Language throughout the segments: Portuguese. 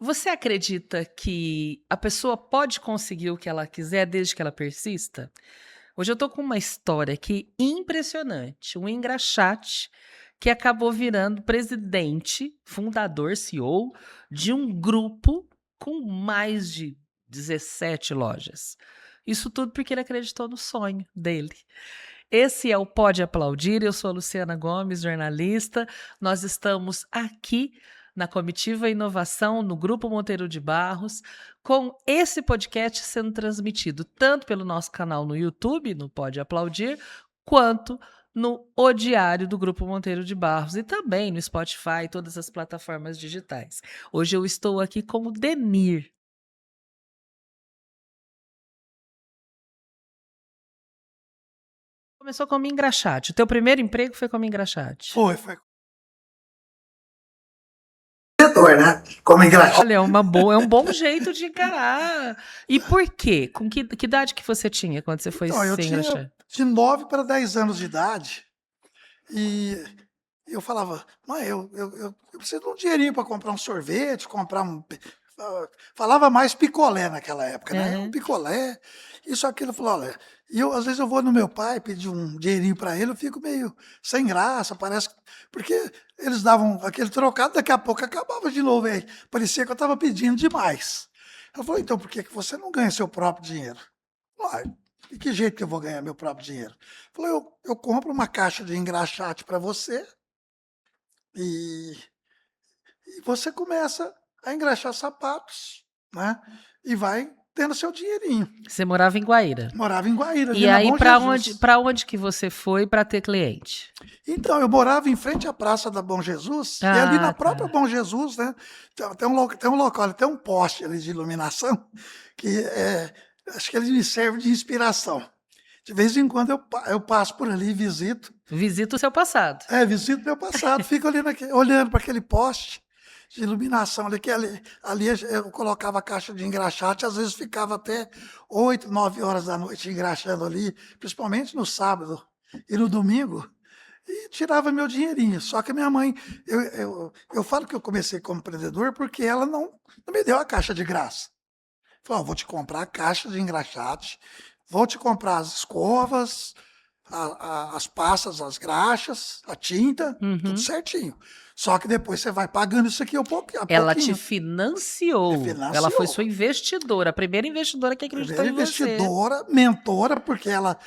Você acredita que a pessoa pode conseguir o que ela quiser desde que ela persista? Hoje eu tô com uma história aqui impressionante. Um engraxate que acabou virando presidente, fundador, CEO de um grupo com mais de 17 lojas. Isso tudo porque ele acreditou no sonho dele. Esse é o Pode Aplaudir. Eu sou a Luciana Gomes, jornalista. Nós estamos aqui na Comitiva Inovação, no Grupo Monteiro de Barros, com esse podcast sendo transmitido tanto pelo nosso canal no YouTube, no Pode Aplaudir, quanto no O Diário do Grupo Monteiro de Barros e também no Spotify e todas as plataformas digitais. Hoje eu estou aqui com o Denir. Começou como engraxate. O teu primeiro emprego foi como engraxate. Foi. Né? Como engraxate. Olha, é um bom jeito de encarar. E por quê? Com que idade que você tinha quando você foi Então, eu ser tinha engraxate? de 9 para 10 anos de idade e eu falava, mãe, eu preciso de um dinheirinho para comprar um sorvete, falava mais picolé naquela época, né? Um picolé, isso, aquilo. Falou, olha, e às vezes eu vou no meu pai pedir um dinheirinho para ele, eu fico meio sem graça, parece, porque eles davam aquele trocado, daqui a pouco acabava de novo, aí parecia que eu estava pedindo demais. Eu falei, então por que você não ganha seu próprio dinheiro? Uai, de que jeito que eu vou ganhar meu próprio dinheiro? Eu falei, eu compro uma caixa de engraxate para você e você começa a engraxar sapatos, né? E vai tendo seu dinheirinho. Você morava em Guaíra. Morava em Guaíra, ali E na aí, Bom Jesus. para onde que você foi para ter cliente? Então, eu morava em frente à Praça da Bom Jesus, e ali na própria tá. Bom Jesus, né? Tem um local, tem um poste ali de iluminação, que acho que ele me serve de inspiração. De vez em quando eu passo por ali e visito. Visita o seu passado. Visito meu passado, fico ali olhando para aquele poste de iluminação ali, que ali eu colocava a caixa de engraxate, às vezes ficava até 8, 9 horas da noite engraxando ali, principalmente no sábado e no domingo, e tirava meu dinheirinho. Só que a minha mãe, eu falo que eu comecei como empreendedor porque ela não me deu a caixa de graça. Falou, vou te comprar a caixa de engraxate, vou te comprar as escovas, as pastas, as graxas, a tinta, tudo certinho. Só que depois você vai pagando isso aqui a pouquinho. Ela te financiou. Financiou. Ela foi sua investidora, a primeira investidora que acreditou em você. Investidora, mentora, porque ela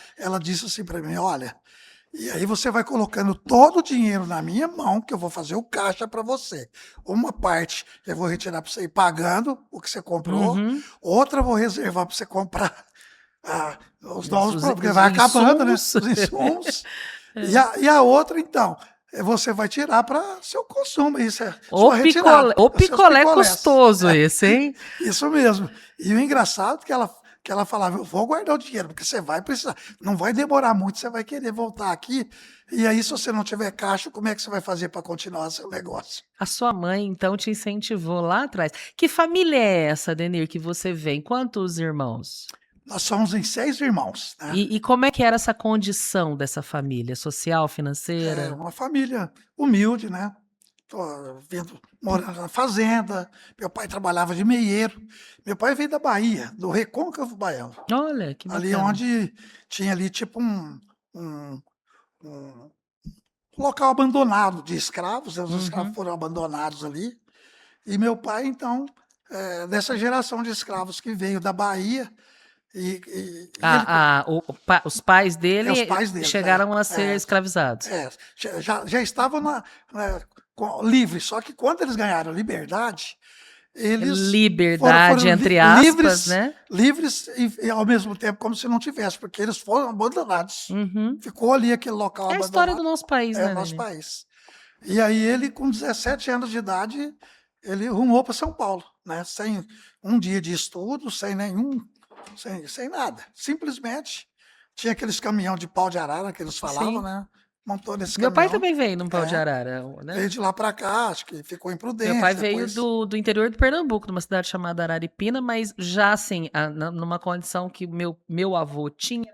disse assim para mim, olha, e aí você vai colocando todo o dinheiro na minha mão, que eu vou fazer o caixa para você. Uma parte eu vou retirar para você ir pagando o que você comprou, outra eu vou reservar para você comprar os novos produtos, porque vai acabando, né? Os insumos. E a outra, então, você vai tirar para seu consumo. Isso é sua retirada. O picolé gostoso esse, hein? Isso mesmo. E o engraçado é que ela falava, eu vou guardar o dinheiro, porque você vai precisar. Não vai demorar muito, você vai querer voltar aqui. E aí, se você não tiver caixa, como é que você vai fazer para continuar seu negócio? A sua mãe, então, te incentivou lá atrás. Que família é essa, Denir, que você vem? Quantos irmãos? Nós somos em 6 irmãos. Né? E como é que era essa condição dessa família? Social, financeira? Uma família humilde, né? Morando na fazenda. Meu pai trabalhava de meieiro. Meu pai veio da Bahia, do Recôncavo Baiano. Olha, que bacana. Ali onde tinha ali tipo um local abandonado de escravos. Os escravos foram abandonados ali. E meu pai, então, dessa geração de escravos que veio da Bahia. Os pais dele, os pais dele chegaram a ser escravizados. Já estavam livres, só que quando eles ganharam a liberdade, eles liberdade, entre aspas, né? Livres e ao mesmo tempo como se não tivesse, porque eles foram abandonados. Ficou ali aquele local abandonado. É a história do nosso país, né? É o nosso país. E aí ele, com 17 anos de idade, ele rumou para São Paulo, né? Sem um dia de estudo, sem nada. Simplesmente tinha aqueles caminhão de pau de arara que eles falavam, né? montou nesse Meu pai caminhão. também veio num pau de É, arara, né? veio de lá para cá, acho que ficou Meu pai imprudente, veio depois do interior do Pernambuco, de uma cidade chamada Araripina, mas já assim, numa condição que meu avô tinha,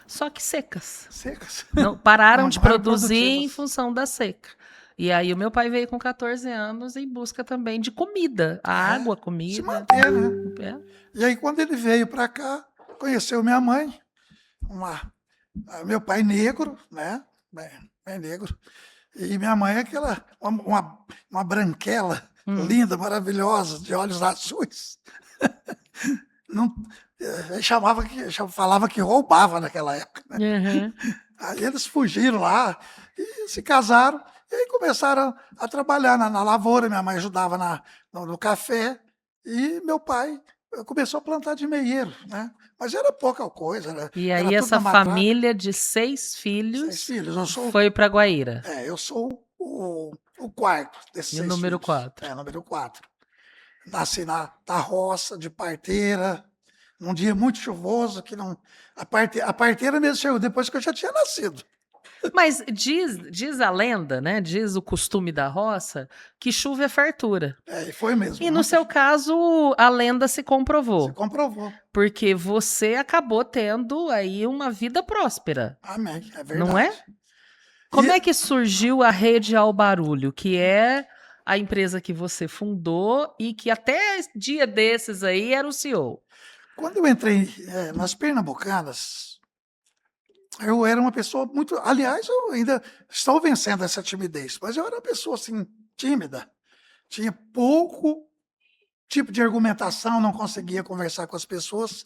só que secas. secas, Não, pararam de não eram produzir em produtivas. função da seca. E aí o meu pai veio com 14 anos em busca também de comida. A É, água, se comida. manter, né? É. E aí, quando ele veio para cá, conheceu minha mãe, uma, meu pai negro, né? Bem negro. E minha mãe é aquela, uma branquela, Hum. linda, maravilhosa, de olhos azuis. Não, falava que roubava naquela época, né? Uhum. Aí eles fugiram lá e se casaram, e aí começaram a trabalhar na lavoura. Minha mãe ajudava no café, e meu pai começou a plantar de meieiro, né? Mas era pouca coisa, E era aí tudo essa na matraca. família de 6 6 filhos filhos, foi para Guaíra, eu sou o quarto desses e o 6 número filhos, 4. número 4. Nasci na roça, de parteira, num dia muito chuvoso, que não. A parteira mesmo chegou depois que eu já tinha nascido. Mas diz a lenda, né? Diz o costume da roça, que chuva é fartura. E foi mesmo, E no muito, seu caso, a lenda se se comprovou, comprovou. porque você acabou tendo aí uma vida próspera, Amém, é não é? verdade. Como E é que surgiu a Rede Ao Barulho, que é a empresa que você fundou e que até dia desses aí era o CEO? quando eu entrei nas Pernambucanas, eu era uma pessoa muito. Aliás, eu ainda estou vencendo essa timidez, mas eu era uma pessoa assim, tímida. Tinha pouco tipo de argumentação, não conseguia conversar com as pessoas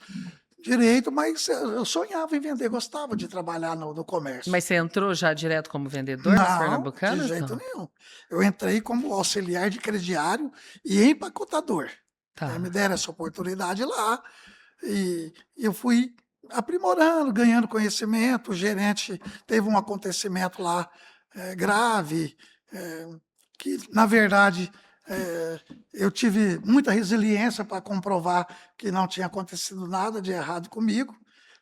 direito, mas eu sonhava em vender, gostava de trabalhar no comércio. Mas você entrou já direto como vendedor nas Não, de Pernambucanas? jeito Não. nenhum. Eu entrei como auxiliar de crediário e empacotador. Me Tá. deram essa oportunidade lá e eu fui aprimorando, ganhando conhecimento. O gerente teve um acontecimento lá grave, eh, que, na verdade, eu tive muita resiliência para comprovar que não tinha acontecido nada de errado comigo,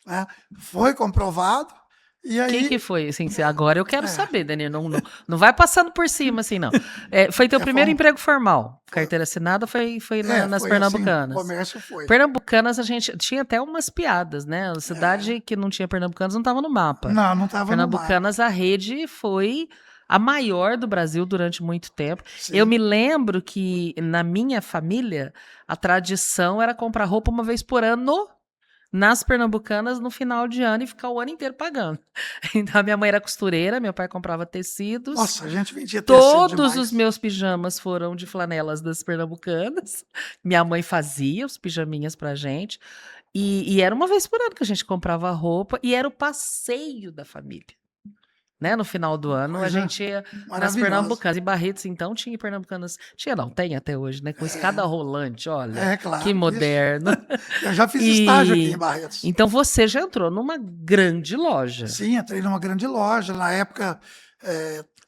né? Foi comprovado, e O que aí que foi? Assim, agora eu quero é, saber, Daniel. Não vai passando por cima, assim, não. Foi teu foi, primeiro emprego formal. foi, Carteira assinada foi nas foi assim, no Pernambucanas. comércio foi. Pernambucanas a gente tinha até umas piadas, né? A É, cidade que não tinha Pernambucanas não estava no mapa. não, não estava no mapa. Pernambucanas, a rede foi a maior do Brasil durante muito tempo. Eu Sim. me lembro que na minha família a tradição era comprar roupa uma vez por ano nas Pernambucanas no final de ano e ficar o ano inteiro pagando. Então, a minha mãe era costureira, meu pai comprava tecidos. Nossa, a gente vendia tecido Todos os demais. meus pijamas foram de flanelas das Pernambucanas. Minha mãe fazia os pijaminhas pra gente. E era uma vez por ano que a gente comprava roupa e era o passeio da família. Né? No final do ano, a Coisa gente ia nas maravilhosa. Pernambucanas. Em Barretos, então, tinha Pernambucanas. Tinha, não, tem até hoje, né? Com escada rolante, olha, que Claro. Ixi, moderno. eu já fiz estágio aqui em E Barretos. então você já entrou numa grande loja. Sim, entrei numa grande loja. Na época,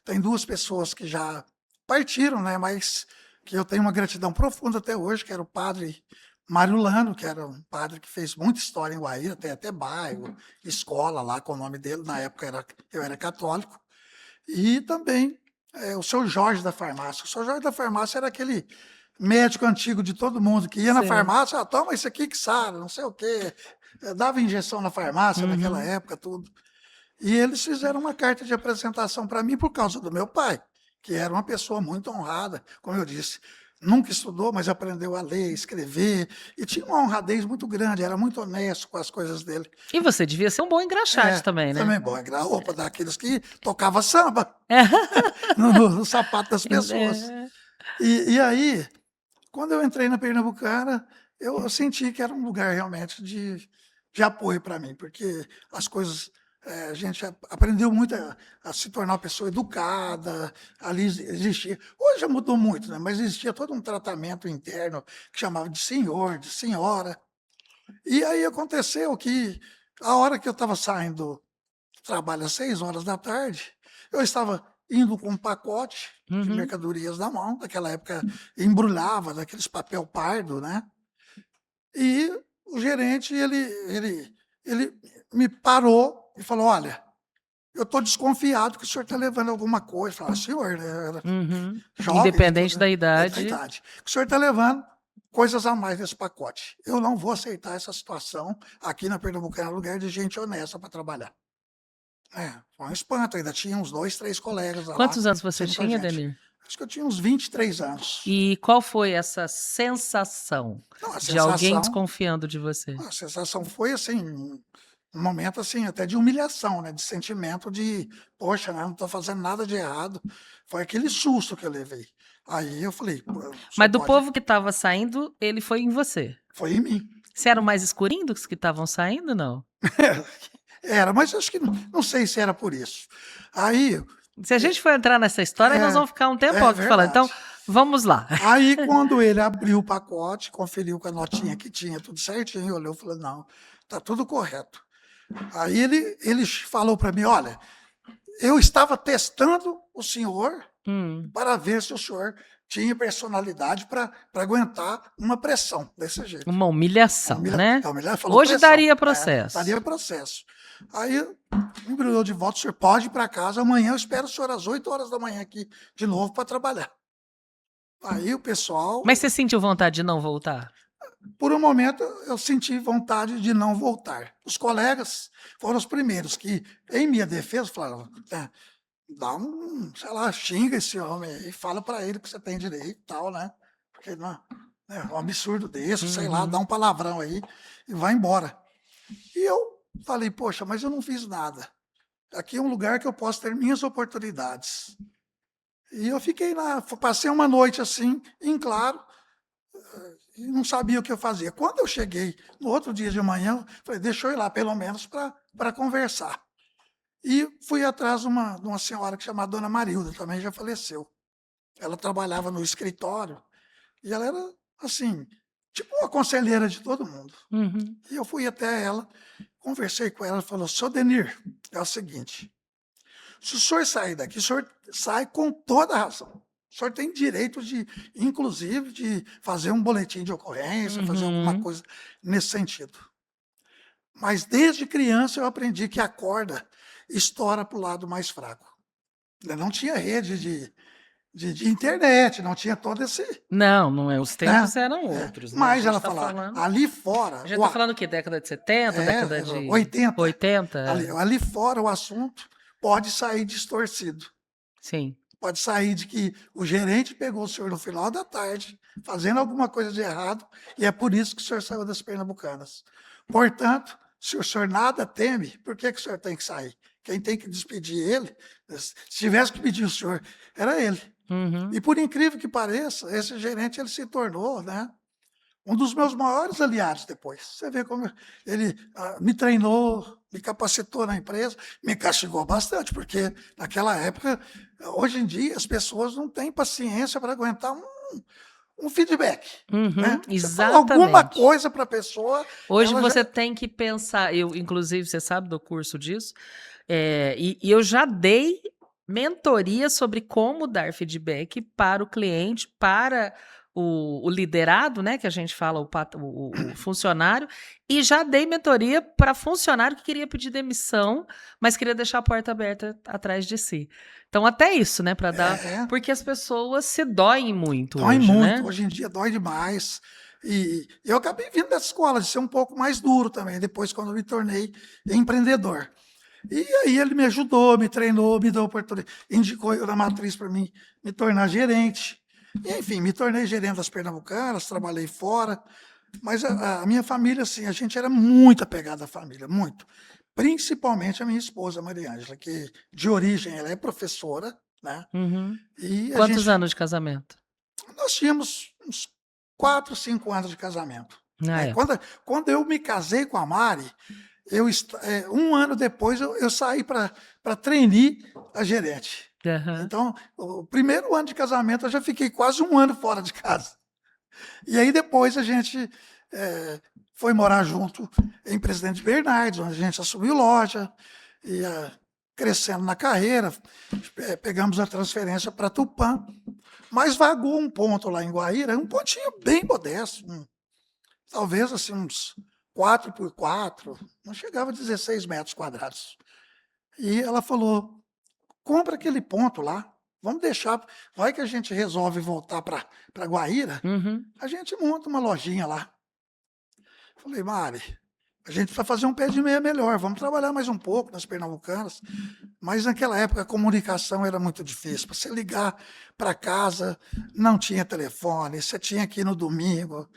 tem 2 pessoas que já partiram, né? Mas que eu tenho uma gratidão profunda até hoje, que era o padre Mário Lano, que era um padre que fez muita história em Guaíra, tem até bairro, escola lá com o nome dele. Na época eu era católico. E também o seu Jorge da farmácia. O seu Jorge da farmácia era aquele médico antigo de todo mundo que ia na Sei. farmácia, toma isso aqui que sara, não sei o quê. Dava injeção na farmácia naquela Uhum. época, tudo. E eles fizeram uma carta de apresentação para mim por causa do meu pai, que era uma pessoa muito honrada, como eu disse. Nunca estudou, mas aprendeu a ler, escrever, e tinha uma honradez muito grande, era muito honesto com as coisas dele. E você devia ser um bom engraxate também, né? Também bom, é roupa daqueles que tocava samba no sapato das pessoas. É. E aí, quando eu entrei na Pernambucana, eu senti que era um lugar realmente de apoio para mim, porque as coisas. A gente aprendeu muito a se tornar uma pessoa educada. Ali existia. Hoje já mudou muito, né? Mas existia todo um tratamento interno que chamava de senhor, de senhora. E aí aconteceu que, a hora que eu estava saindo do trabalho às 6 horas da tarde, eu estava indo com um pacote de Uhum. mercadorias na mão, naquela época embrulhava naqueles papel pardo, né? E o gerente, ele me parou e falou: olha, eu estou desconfiado que o senhor está levando alguma coisa. Fala, senhor, né, eu era Uhum. jovem, né, Independente da da idade. idade, que o senhor está levando coisas a mais nesse pacote. Eu não vou aceitar essa situação aqui na Pernambucana, lugar de gente honesta para trabalhar. É, foi um espanto, ainda tinha uns 2, 3 colegas lá, Quantos anos você saindo com a tinha, gente. Denir? Acho que eu tinha uns 23 anos. E qual foi essa sensação Não, de alguém desconfiando de você? a sensação foi assim, um momento assim, até de humilhação, né? De sentimento de, poxa, né, não estou fazendo nada de errado. Foi aquele susto que eu levei. Aí eu falei, "Pô, o senhor Mas do pode. povo que estava saindo, ele foi em você. Foi em mim. Você era o mais escurinho dos que estavam saindo, não? Era, mas acho que não sei se era por isso. Aí, Se a gente for entrar nessa história, nós vamos ficar um tempo aqui falando. Então, verdade. vamos lá. Aí, quando ele abriu o pacote, conferiu com a notinha que tinha tudo certinho, olhou e falou: não, tá tudo correto. Aí ele falou para mim: olha, eu estava testando o senhor Hum, para ver se o senhor tinha personalidade para aguentar uma pressão desse jeito. uma humilhação, né? A mulher falou Hoje pressão. daria processo. Daria processo. Aí me embrulhou de volta, o senhor pode ir para casa, amanhã eu espero o senhor às 8 horas da manhã aqui de novo para trabalhar. Aí o pessoal, Mas você sentiu vontade de não voltar? por um momento, eu senti vontade de não voltar. Os colegas foram os primeiros que, em minha defesa, falaram: dá um, sei lá, xinga esse homem aí, fala para ele que você tem direito e tal, né? Porque não, é um absurdo desse, sei lá, dá Uhum. um palavrão aí e vai embora. E eu falei, poxa, mas eu não fiz nada. Aqui é um lugar que eu posso ter minhas oportunidades. E eu fiquei lá, passei uma noite assim, em claro, e não sabia o que eu fazia. Quando eu cheguei no outro dia de manhã, falei, deixa eu ir lá, pelo menos, para conversar. E fui atrás de uma senhora que chamada Dona Marilda, também já faleceu. Ela trabalhava no escritório e ela era, assim, tipo uma conselheira de todo mundo. Uhum. E eu fui até ela, conversei com ela, ela falou, seu Denir, é o seguinte, se o senhor sair daqui, o senhor sai com toda a razão. O senhor tem direito de, inclusive, de fazer um boletim de ocorrência, fazer alguma Uhum. coisa nesse sentido. Mas desde criança eu aprendi que a corda estoura para o lado mais fraco. Não tinha rede de internet, não tinha todo esse. Não, não é. Os Né? tempos eram outros, né? A Mas gente ela está falou, falando. ali A fora, gente está falando o quê? Década de 70, década de 80, 80? ali fora o assunto pode sair distorcido. Sim. Pode sair de que o gerente pegou o senhor no final da tarde, fazendo alguma coisa de errado, e é por isso que o senhor saiu das Pernambucanas. Portanto, se o senhor nada teme, por que o senhor tem que sair? Quem tem que despedir ele, se tivesse que pedir o senhor, era ele. Uhum. E por incrível que pareça, esse gerente ele se tornou, né, um dos meus maiores aliados depois. Você vê como ele me treinou, me capacitou na empresa, me castigou bastante, porque naquela época, hoje em dia, as pessoas não têm paciência para aguentar um feedback. Uhum. Né? Você fala alguma Exatamente. coisa para a pessoa, Hoje ela já. você tem que pensar, eu, inclusive, você sabe do curso disso, e eu já dei mentoria sobre como dar feedback para o cliente, para o liderado, né, que a gente fala, o funcionário, e já dei mentoria para funcionário que queria pedir demissão, mas queria deixar a porta aberta atrás de si. Então, até isso, né, para dar, É, porque as pessoas se doem muito dói hoje, muito, né? hoje em dia dói demais. E eu acabei vindo dessa escola, de ser um pouco mais duro também, depois quando eu me tornei empreendedor. E aí ele me ajudou, me treinou, me deu oportunidade, indicou eu na matriz para mim me tornar gerente. E, enfim, me tornei gerente das Pernambucanas, trabalhei fora. Mas a minha família, assim, a gente era muito apegado à família, muito. Principalmente a minha esposa, Maria Ângela, que de origem ela é professora, né? Uhum. E a Quantos gente, anos de casamento? nós tínhamos uns 4, 5 anos de casamento. Ah, Né? é. Quando eu me casei com a Mari, um ano depois eu saí para trainee a gerente. Aham. Então, o primeiro ano de casamento eu já fiquei quase um ano fora de casa. E aí depois a gente foi morar junto em Presidente Bernardes, onde a gente assumiu loja, e crescendo na carreira, pegamos a transferência para Tupã, mas vagou um ponto lá em Guaíra, um pontinho bem modesto, talvez assim uns 4 por 4, não chegava a 16 metros quadrados. E ela falou: compra aquele ponto lá, vamos deixar, vai que a gente resolve voltar para Guaíra, Uhum. a gente monta uma lojinha lá. Falei: Mari, a gente precisa fazer um pé de meia melhor, vamos trabalhar mais um pouco nas Pernambucanas. Mas naquela época a comunicação era muito difícil. Para você ligar para casa, não tinha telefone, você tinha que ir no domingo,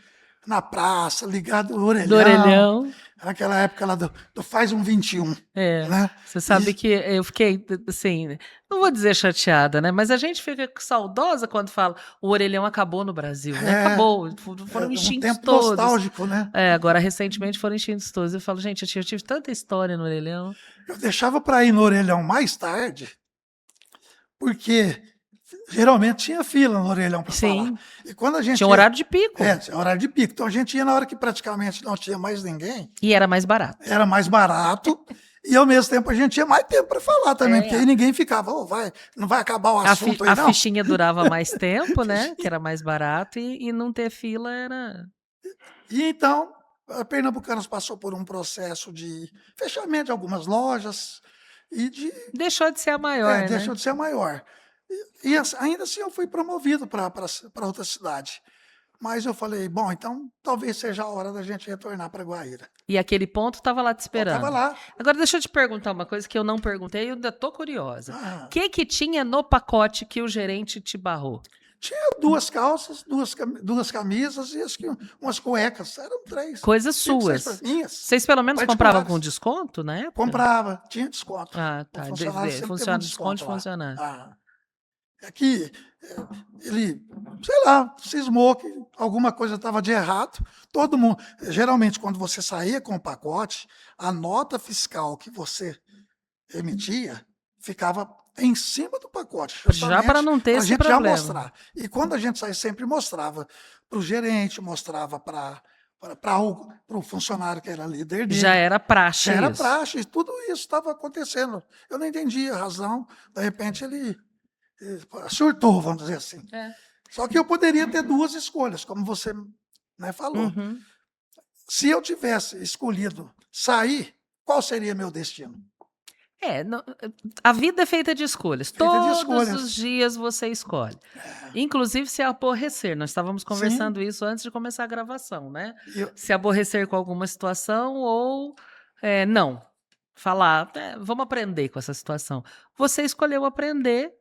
na praça, ligar do Do orelhão. orelhão. Naquela época lá do Faz um 21, É, né? você sabe E que eu fiquei, assim, não vou dizer chateada, né, mas a gente fica saudosa quando fala: "O orelhão acabou no Brasil", né, é, acabou, foram é um extintos tempo todos. nostálgico, né? É, agora recentemente foram extintos todos. Eu falo: "Gente, eu tive tanta história no orelhão". Eu deixava para ir no orelhão mais tarde, porque geralmente tinha fila no orelhão para falar. Sim, E quando a tinha um gente ia, horário de pico tinha horário de pico, então a gente ia na hora que praticamente não tinha mais ninguém. e era mais barato. Era mais barato e, ao mesmo tempo, a gente tinha mais tempo para falar também, porque É, aí ninguém ficava: "Ô, não vai acabar o assunto aí a não?" fichinha durava mais tempo, né, que era mais barato e não ter fila era E então, a Pernambucanas passou por um processo de fechamento de algumas lojas e deixou de ser a maior, né. deixou de ser maior. E ainda assim eu fui promovido para outra cidade. Mas eu falei: "Bom, então talvez seja a hora da gente retornar para Guaíra". E aquele ponto estava lá te Eu estava esperando. lá. Agora deixa eu te perguntar uma coisa que eu não perguntei e eu ainda tô curiosa. O Ah, que tinha no pacote que o gerente te barrou? tinha 2 calças, 2 camisas e acho que umas cuecas, eram 3, Coisas 5, 6 suas. minhas, Vocês pelo menos compravam com particulares. desconto na época? Comprava, tinha desconto. Ah, O tá. funcionário sempre teve um Funciona desconto desconto de lá. funcionário. Ah, é que, ele, sei lá, cismou que alguma coisa estava de errado. Todo mundo, geralmente, quando você saía com o pacote, a nota fiscal que você emitia ficava em cima do pacote, Já para justamente não ter para a esse gente já problema. mostrar. E quando a gente saía, sempre mostrava para o gerente, mostrava para o funcionário que era líder Já dele. era Já praxe era isso. praxe, e tudo isso estava acontecendo. Eu não entendia a razão, de repente ele surtou, vamos dizer assim. É. Só que eu poderia ter 2 escolhas, como você, né, falou. Uhum. Se eu tivesse escolhido sair, qual seria meu destino? É, a vida é feita de escolhas. Feita de Todos os escolhas. dias você escolhe. Inclusive se aborrecer. Nós estávamos Sim, conversando isso antes de começar a gravação, né? eu, Se aborrecer com alguma situação ou não. Falar, vamos aprender com essa situação. Você escolheu aprender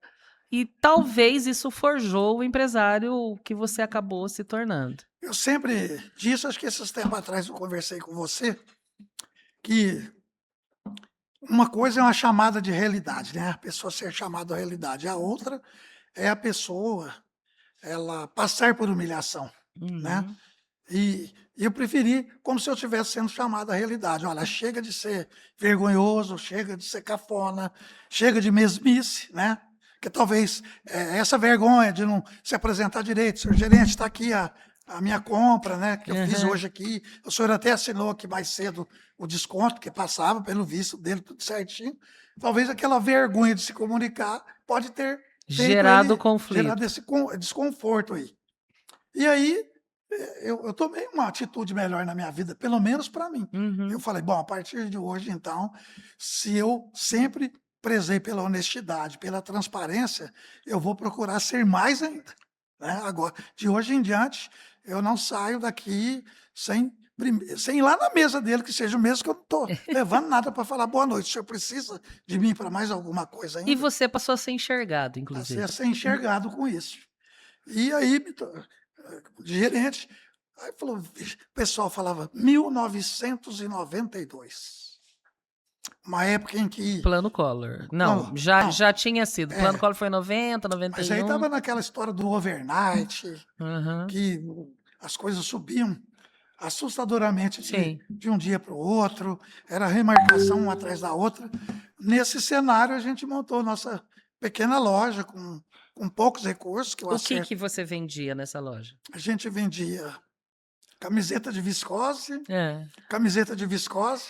e talvez isso forjou o empresário que você acabou se tornando. eu sempre disse, acho que esses tempos atrás eu conversei com você, que uma coisa é uma chamada de realidade, né? A pessoa ser chamada à realidade. A outra é a pessoa ela passar por humilhação, né? Uhum. E eu preferi como se eu estivesse sendo chamado à realidade. Olha, chega de ser vergonhoso, chega de ser cafona, chega de mesmice, né? Que talvez essa vergonha de não se apresentar direito. Senhor gerente, está aqui a minha compra, né? Que eu fiz Aham. hoje aqui. O senhor até assinou aqui mais cedo o desconto, que passava pelo visto dele, tudo certinho. Talvez aquela vergonha de se comunicar pode ter feito Gerado ele gerar conflito. esse desconforto aí. E aí, eu tomei uma atitude melhor na minha vida, pelo menos para mim. Eu Uhum. falei: bom, a partir de hoje, então, se eu sempre prezei pela honestidade, pela transparência, eu vou procurar ser mais ainda. Né? Agora, de hoje em diante, eu não saio daqui sem ir lá na mesa dele, que seja o mesmo que eu não estou levando nada para falar boa noite. O senhor precisa de mim para mais alguma coisa E ainda? você passou a ser enxergado, Passei a inclusive. ser enxergado com isso. E aí, gerente, aí falou, o pessoal falava 1992, uma época em que, Plano Collor. Não, não, não, já tinha sido. Plano é, Collor foi 90, mas aí 91. estava naquela história do overnight, Aham. que as coisas subiam assustadoramente Sim. de um dia para o outro, era remarcação uma atrás da outra. Nesse cenário, a gente montou nossa pequena loja com poucos recursos, que eu O que acerto. que você vendia nessa loja? A gente vendia camiseta de viscose, É. camiseta de viscose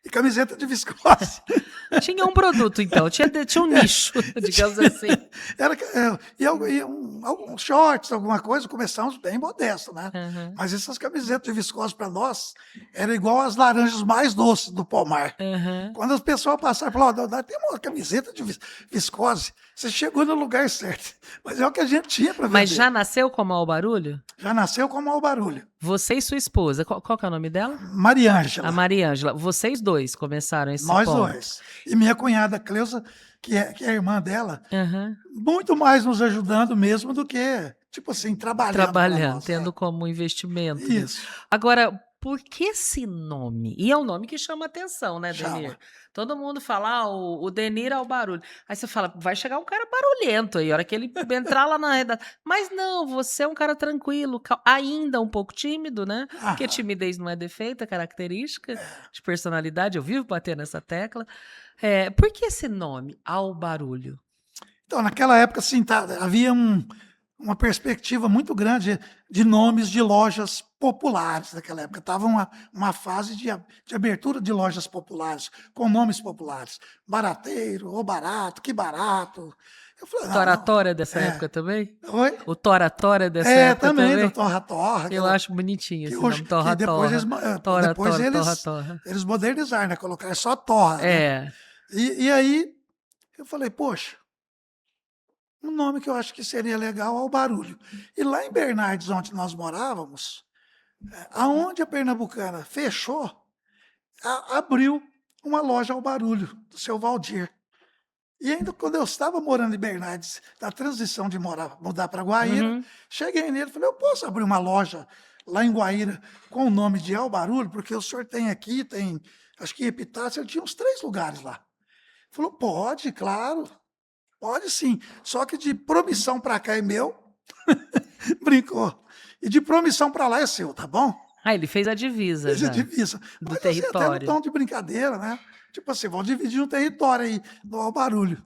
e camiseta de viscose. Tinha um produto, então, tinha um nicho, digamos assim. Alguns shorts, alguma coisa, começamos bem modesto, né? Aham, Mas essas camisetas de viscose para nós era igual as laranjas mais doces do pomar. aham. Quando as pessoas passaram, falaram, tem uma camiseta de viscose, você chegou no lugar certo. Mas é o que a gente tinha para Mas vender. já nasceu com mau barulho? Já nasceu com mau barulho. Você e sua esposa, qual que é o nome dela? Mariângela. A Mariângela. Vocês dois começaram esse Nós ponto. dois. E minha cunhada Cleusa, que é a irmã dela, Aham. muito mais nos ajudando mesmo do que, tipo assim, trabalhando. pra Trabalhando, nós, tendo como investimento. né? Isso. Agora, por que esse nome? E é um nome que chama atenção, né, Chama. Denir? Todo mundo fala, o Denir é o barulho. Aí você fala, vai chegar um cara barulhento aí, a hora que ele entrar lá na redação. Mas não, você é um cara tranquilo, ainda um pouco tímido, né? Porque Aham. timidez não é defeito, é característica de personalidade. Eu vivo batendo nessa tecla. Por que esse nome, Ao Barulho? Então, naquela época, assim, havia uma perspectiva muito grande de nomes de lojas populares naquela época. Estava uma fase de abertura de lojas populares, com nomes populares. Barateiro, ou barato, que barato. Eu falei, Toratória dessa é. época também? Oi? O Toratória dessa época também, também? do Torra Torra. Eu acho bonitinho esse hoje, nome, Torra que depois Torra. depois Torra, Torra. eles modernizaram, né? Colocaram só Torra. Né? É. E aí eu falei, poxa, um nome que eu acho que seria legal é o Barulho. E lá em Bernardes, onde nós morávamos, aonde a Pernambucana fechou, abriu uma loja ao Barulho, do seu Valdir. E ainda quando eu estava morando em Bernardes, na transição de mudar para Guaíra, Uhum. cheguei nele e falei, eu posso abrir uma loja lá em Guaíra com o nome de Ao Barulho? Porque o senhor tem aqui, tem, acho que Epitácio, ele tinha uns 3 lugares lá. Ele falou, pode, claro, pode sim. Só que de promissão para cá é meu, brincou. E de promissão para lá é seu, tá bom? Ele fez a divisa Fez a já, divisa. do Mas assim, até no território. tom de brincadeira, né? Tipo assim, vão dividir um território aí, do Ao Barulho.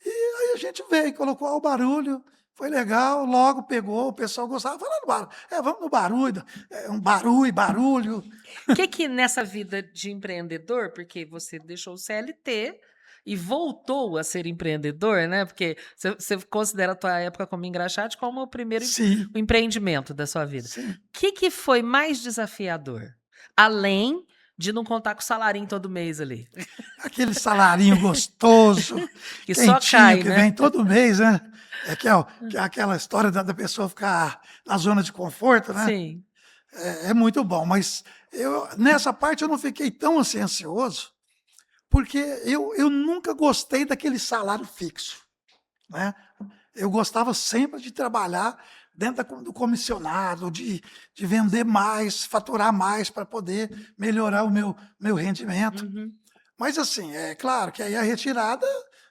E aí a gente veio, colocou Ao Barulho, foi legal, logo pegou, o pessoal gostava, falando barulho. Vamos no barulho, um barulho. O que nessa vida de empreendedor, porque você deixou o CLT e voltou a ser empreendedor, né? Porque você considera a tua época como engraxate como o primeiro Sim, empreendimento da sua vida. sim. O que foi mais desafiador? Além de não contar com o salarinho todo mês ali. Aquele salarinho gostoso, Que só quentinho, cai, que né? vem todo mês, né? Que é aquela história da pessoa ficar na zona de conforto, né? Sim. É muito bom, mas nessa parte eu não fiquei tão assim, ansioso, porque eu nunca gostei daquele salário fixo, né? Eu gostava sempre de trabalhar dentro do comissionado, de vender mais, faturar mais para poder melhorar o meu rendimento. Uhum. Mas assim, é claro que aí a retirada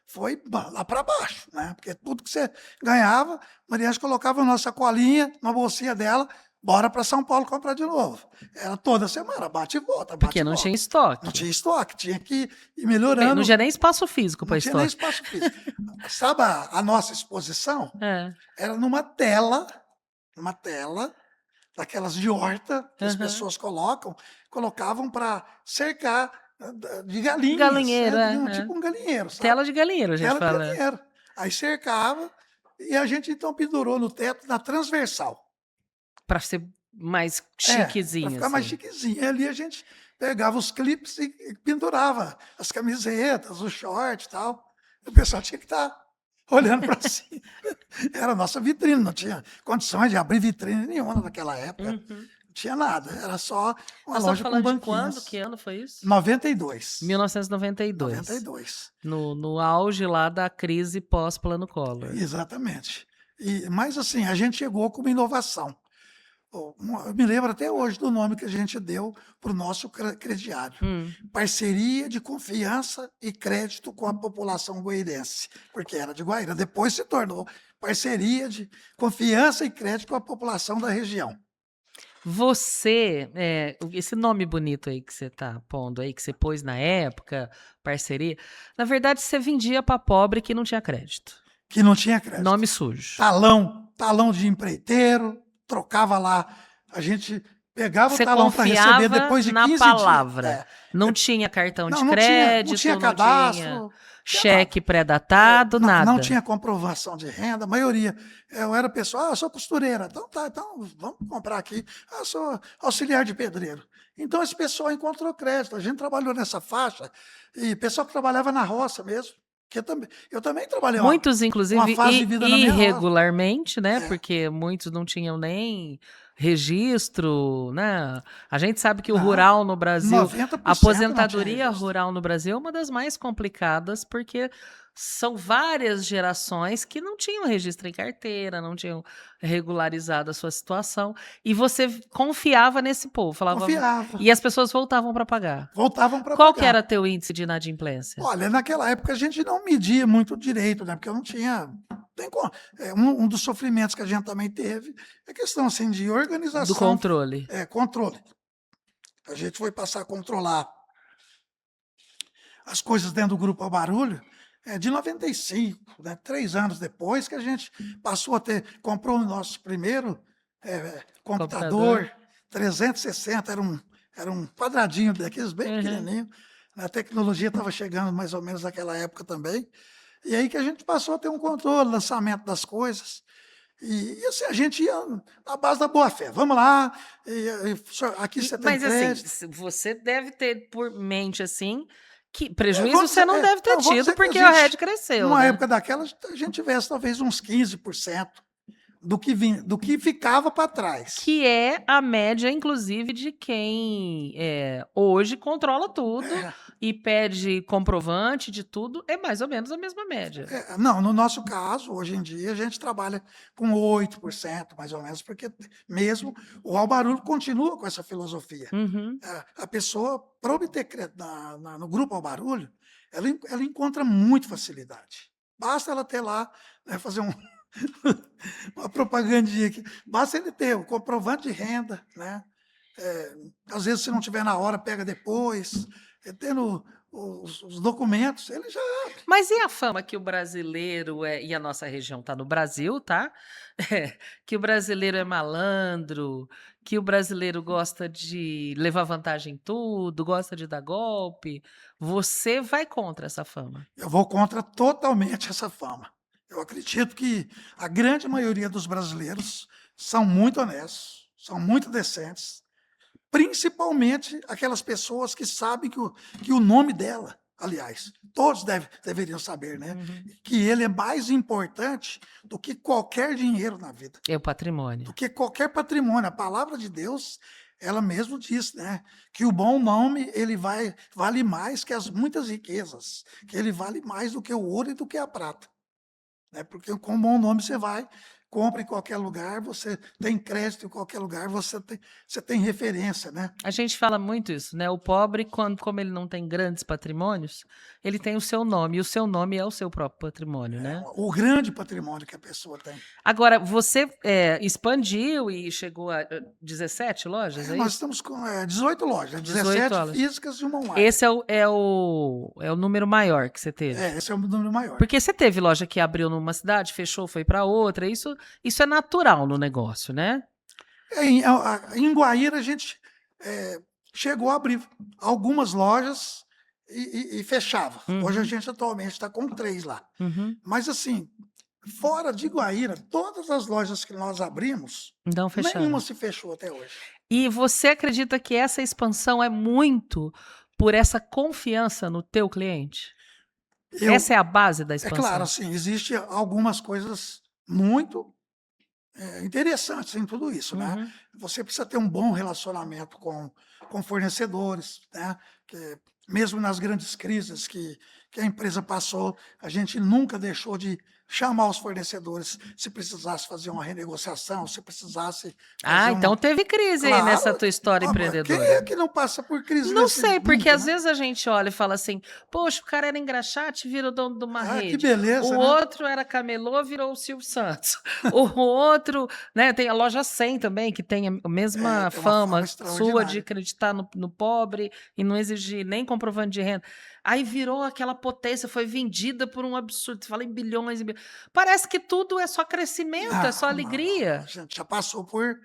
foi lá para baixo, né? Porque tudo que você ganhava, Mariana colocava na sacolinha, na bolsinha dela, bora para São Paulo comprar de novo. Era toda semana, bate e volta, bate Porque e não volta. tinha estoque. Não tinha estoque, tinha que ir Bem, melhorando. não tinha nem espaço físico para Não tinha nem estoque. espaço físico. Sabe a nossa exposição? É. Era numa tela daquelas de horta que as Aham. pessoas colocavam para cercar de galinhas. Galinheiro, né? Tipo um galinheiro, sabe? Tela de galinheiro, a gente Tela de fala. galinheiro. Aí cercava e a gente então pendurou no teto na transversal. Para ser mais Para chiquezinho. ficar mais assim. chiquezinho. E ali a gente pegava os clipes e pendurava as camisetas, os shorts e tal. E o pessoal tinha que estar olhando para cima. Era a nossa vitrine, não tinha condições de abrir vitrine nenhuma naquela época. Uhum. Não tinha nada, era só uma Nós estamos loja com falando de banquinhas. quando? Que ano foi isso? 92. 1992. 92. No auge lá da crise pós-Plano Collor. Exatamente. Mas assim, a gente chegou com uma inovação. Eu me lembro até hoje do nome que a gente deu para o nosso crediário. Parceria de confiança e crédito com a população goirense, porque era de Guaíra. Depois se tornou parceria de confiança e crédito com a população da região. Você, esse nome bonito aí que você tá pondo aí, que você pôs na época, parceria, na verdade você vendia para pobre que não tinha crédito. Que não tinha crédito. Nome sujo. Talão de empreiteiro, trocava lá. A gente Pegava o Você talão para receber confiava depois de na 15 dias. palavra. Não tinha cartão de Não, não crédito, tinha não tinha cadastro, tinha nada. cheque pré-datado, Não nada. tinha comprovação de renda, a maioria. Eu era pessoal, eu sou costureira, então tá, então vamos comprar aqui. Eu sou auxiliar de pedreiro. Então esse pessoal encontrou crédito, a gente trabalhou nessa faixa, e pessoal que trabalhava na roça mesmo, que eu também trabalhei Muitos, uma inclusive, fase de vida na minha roça. irregularmente, né? Porque muitos não tinham nem registro, né? A gente sabe que o Não, rural no Brasil, a 90% não tinha aposentadoria registro. rural no Brasil é uma das mais complicadas, porque são várias gerações que não tinham registro em carteira, não tinham regularizado a sua situação, e você confiava nesse povo, falava, Confiava, e as pessoas voltavam para pagar. voltavam para Qual que pagar. era teu índice de inadimplência? Olha, naquela época a gente não media muito direito, né? Porque eu não tinha. Um dos sofrimentos que a gente também teve é questão assim, de Do organização, controle. controle. A gente foi passar a controlar as coisas dentro do Grupo Ao Barulho de 95, né? 3 anos depois que a gente passou a ter, comprou o nosso primeiro Computador. computador 360, era um quadradinho daqueles bem pequenininho. A tecnologia estava chegando mais ou menos naquela época também. E aí que a gente passou a ter um controle, lançamento das coisas. E assim, a gente ia na base da boa-fé. Vamos lá, aqui você tem Mas assim, crédito. você deve ter por mente assim que É, prejuízo vamos você dizer, não deve ter não, vamos tido dizer que a porque o RED gente, cresceu, numa né? época daquela, a gente tivesse talvez uns 15% do que ficava para trás. Que é a média, inclusive, de quem hoje controla tudo É, e pede comprovante de tudo, é mais ou menos a mesma média. não, no nosso caso, hoje em dia, a gente trabalha com 8%, mais ou menos, porque mesmo o Albarulho continua com essa filosofia. Uhum. A pessoa, para obter crédito no Grupo Albarulho, ela encontra muito facilidade. Basta ela ter lá, né, fazer uma propagandinha aqui, basta ele ter o comprovante de renda, né? Às vezes, se não tiver na hora, pega depois. Tendo os documentos, ele já. Mas e a fama que o brasileiro e a nossa região está no Brasil, tá? Que o brasileiro é malandro, que o brasileiro gosta de levar vantagem em tudo, gosta de dar golpe. Você vai contra essa fama. Eu vou contra totalmente essa fama. Eu acredito que a grande maioria dos brasileiros são muito honestos, são muito decentes, principalmente aquelas pessoas que sabem que o nome dela, aliás, todos deveriam saber, né? Que ele é mais importante do que qualquer dinheiro na vida, É o patrimônio. do que qualquer patrimônio. A palavra de Deus, ela mesmo diz, né? Que o bom nome, ele vale mais que as muitas riquezas, que ele vale mais do que o ouro e do que a prata. Né? Porque com um bom nome você vai, compra em qualquer lugar, você tem crédito em qualquer lugar, você tem referência, né? A gente fala muito isso, né? O pobre, como ele não tem grandes patrimônios, ele tem o seu nome, e o seu nome é o seu próprio patrimônio, né? O grande patrimônio que a pessoa tem. Agora, você expandiu e chegou a 17 lojas, é Nós isso? estamos com 18 lojas, 18 17 lojas. físicas e uma online. Esse é o número maior que você teve. Esse é o número maior. Porque você teve loja que abriu numa cidade, fechou, foi para outra. Isso é natural no negócio, né? Em Guaíra, a gente chegou a abrir algumas lojas e fechava. Hoje a gente atualmente está com 3 lá. Mas assim, fora de Guaíra, todas as lojas que nós abrimos, Não fecharam. nenhuma se fechou até hoje. E você acredita que essa expansão é muito por essa confiança no teu cliente? Essa é a base da É expansão? claro, assim, existe algumas coisas muito interessantes em tudo isso, né? Você precisa ter um bom relacionamento com fornecedores, né? Que, mesmo nas grandes crises que a empresa passou, a gente nunca deixou de chamar os fornecedores se precisasse fazer uma renegociação, se precisasse fazer então teve crise aí nessa tua história Quem é empreendedora. que não passa por crise Não nesse sei, porque nunca, às né? vezes a gente olha e fala assim, poxa, o cara era engraxate, virou dono de uma Que rede. beleza, O né? outro era camelô, virou o Silvio Santos. O outro, né, tem a loja 100 também, que tem a mesma tem uma fama sua extraordinária. de acreditar no pobre e não exigir nem comprovante de renda. Aí virou aquela potência, foi vendida por um absurdo, você fala em bilhões e bilhões. Parece que tudo é só crescimento, é só alegria. A gente já passou por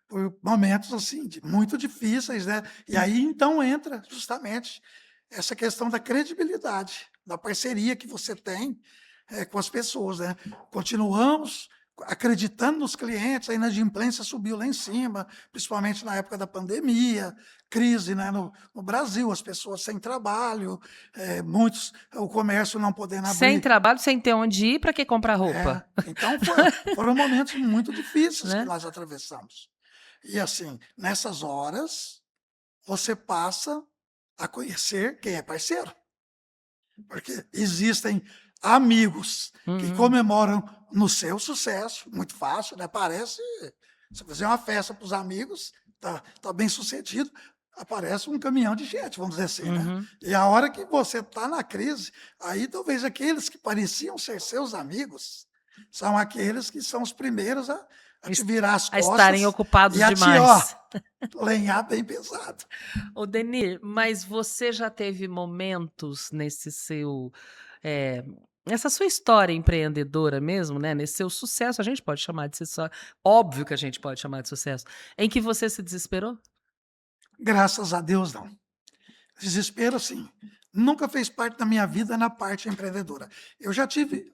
por momentos, assim, muito difíceis, né. E aí, então, entra justamente essa questão da credibilidade, da parceria que você tem, com as pessoas, né. Continuamos acreditando nos clientes, a inadimplência subiu lá em cima, principalmente na época da pandemia, crise, né, no Brasil, as pessoas sem trabalho, muitos o comércio não podendo Sem abrir. trabalho, sem ter onde ir, para que comprar roupa, Então foram momentos muito difíceis que né? nós atravessamos. E assim, nessas horas, você passa a conhecer quem é parceiro, porque existem amigos que Uhum. comemoram no seu sucesso, muito fácil, né, parece você fazer uma festa para os amigos, tá bem-sucedido, aparece um caminhão de gente, vamos dizer assim, né. Uhum. E a hora que você está na crise, aí talvez aqueles que pareciam ser seus amigos, são aqueles que são os primeiros a te Es virar as a estarem costas e ocupados a te, ó, demais. lenhar bem pesado. Ô, Denir, mas você já teve momentos nesse seu, eh, nessa sua história empreendedora mesmo, né, nesse seu sucesso, a gente pode chamar de sucesso, óbvio que a gente pode chamar de sucesso, em que você se desesperou? Graças a Deus não. Desespero, assim, nunca fez parte da minha vida na parte empreendedora. Eu já tive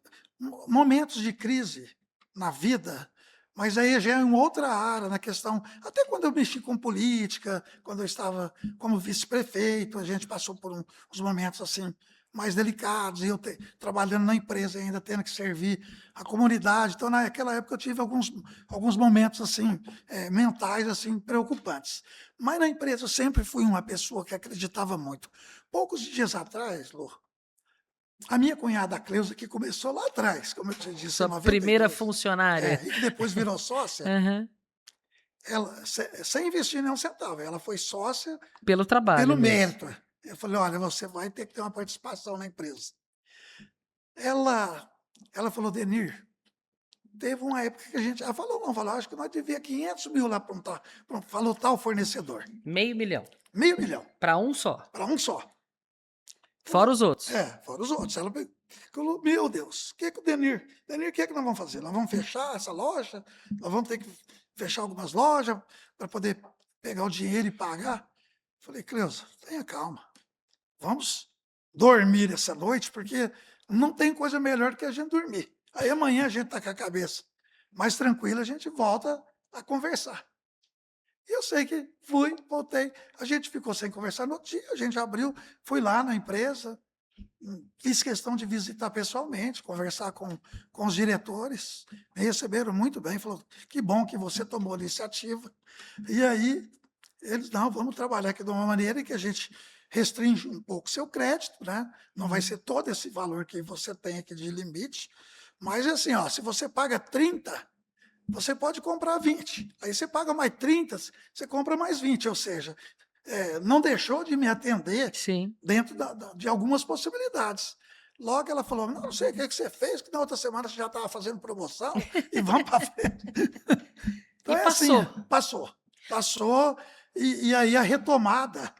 momentos de crise na vida, mas aí já é em outra área, na questão. Até quando eu mexi com política, quando eu estava como vice-prefeito, a gente passou por uns momentos assim mais delicados, e eu trabalhando na empresa ainda tendo que servir a comunidade. Então, naquela época, eu tive alguns momentos assim mentais assim preocupantes. Mas na empresa eu sempre fui uma pessoa que acreditava muito. Poucos dias atrás, Lu, a minha cunhada Cleusa, que começou lá atrás, como eu te disse, em Sua primeira 92, funcionária. e que depois virou sócia, Aham. ela, sem investir nenhum centavo, ela foi sócia Pelo trabalho pelo mesmo. mérito. Eu falei, olha, você vai ter que ter uma participação na empresa. Ela, ela falou, Denir, teve uma época que a gente, ela falou, não, falou, acho que nós devia 500 mil lá para falou tal fornecedor. 500 mil. 500 mil, Para um só, para um só. fora os outros. Fora os outros. Ela falou, meu Deus, o que que o Denir, o que é que nós vamos fazer? Nós vamos fechar essa loja? Nós vamos ter que fechar algumas lojas para poder pegar o dinheiro e pagar? Falei, Cleusa, tenha calma. Vamos dormir essa noite, porque não tem coisa melhor do que a gente dormir. Aí amanhã a gente está com a cabeça mais tranquila, a gente volta a conversar. E eu sei que fui, voltei. A gente ficou sem conversar no outro dia, a gente abriu, fui lá na empresa, fiz questão de visitar pessoalmente, conversar com os diretores, me receberam muito bem, falou, que bom que você tomou a iniciativa. E aí, eles, não, vamos trabalhar aqui de uma maneira em que a gente restringe um pouco seu crédito, né? Não vai ser todo esse valor que você tem aqui de limite, mas assim, ó, se você paga 30, você pode comprar 20. Aí você paga mais 30, você compra mais 20, ou seja, não deixou de me atender Sim. dentro de algumas possibilidades. Logo ela falou, não sei o que, é que você fez, que na outra semana você já estava fazendo promoção e vamos para frente. Então E é assim, passou. passou, e aí a retomada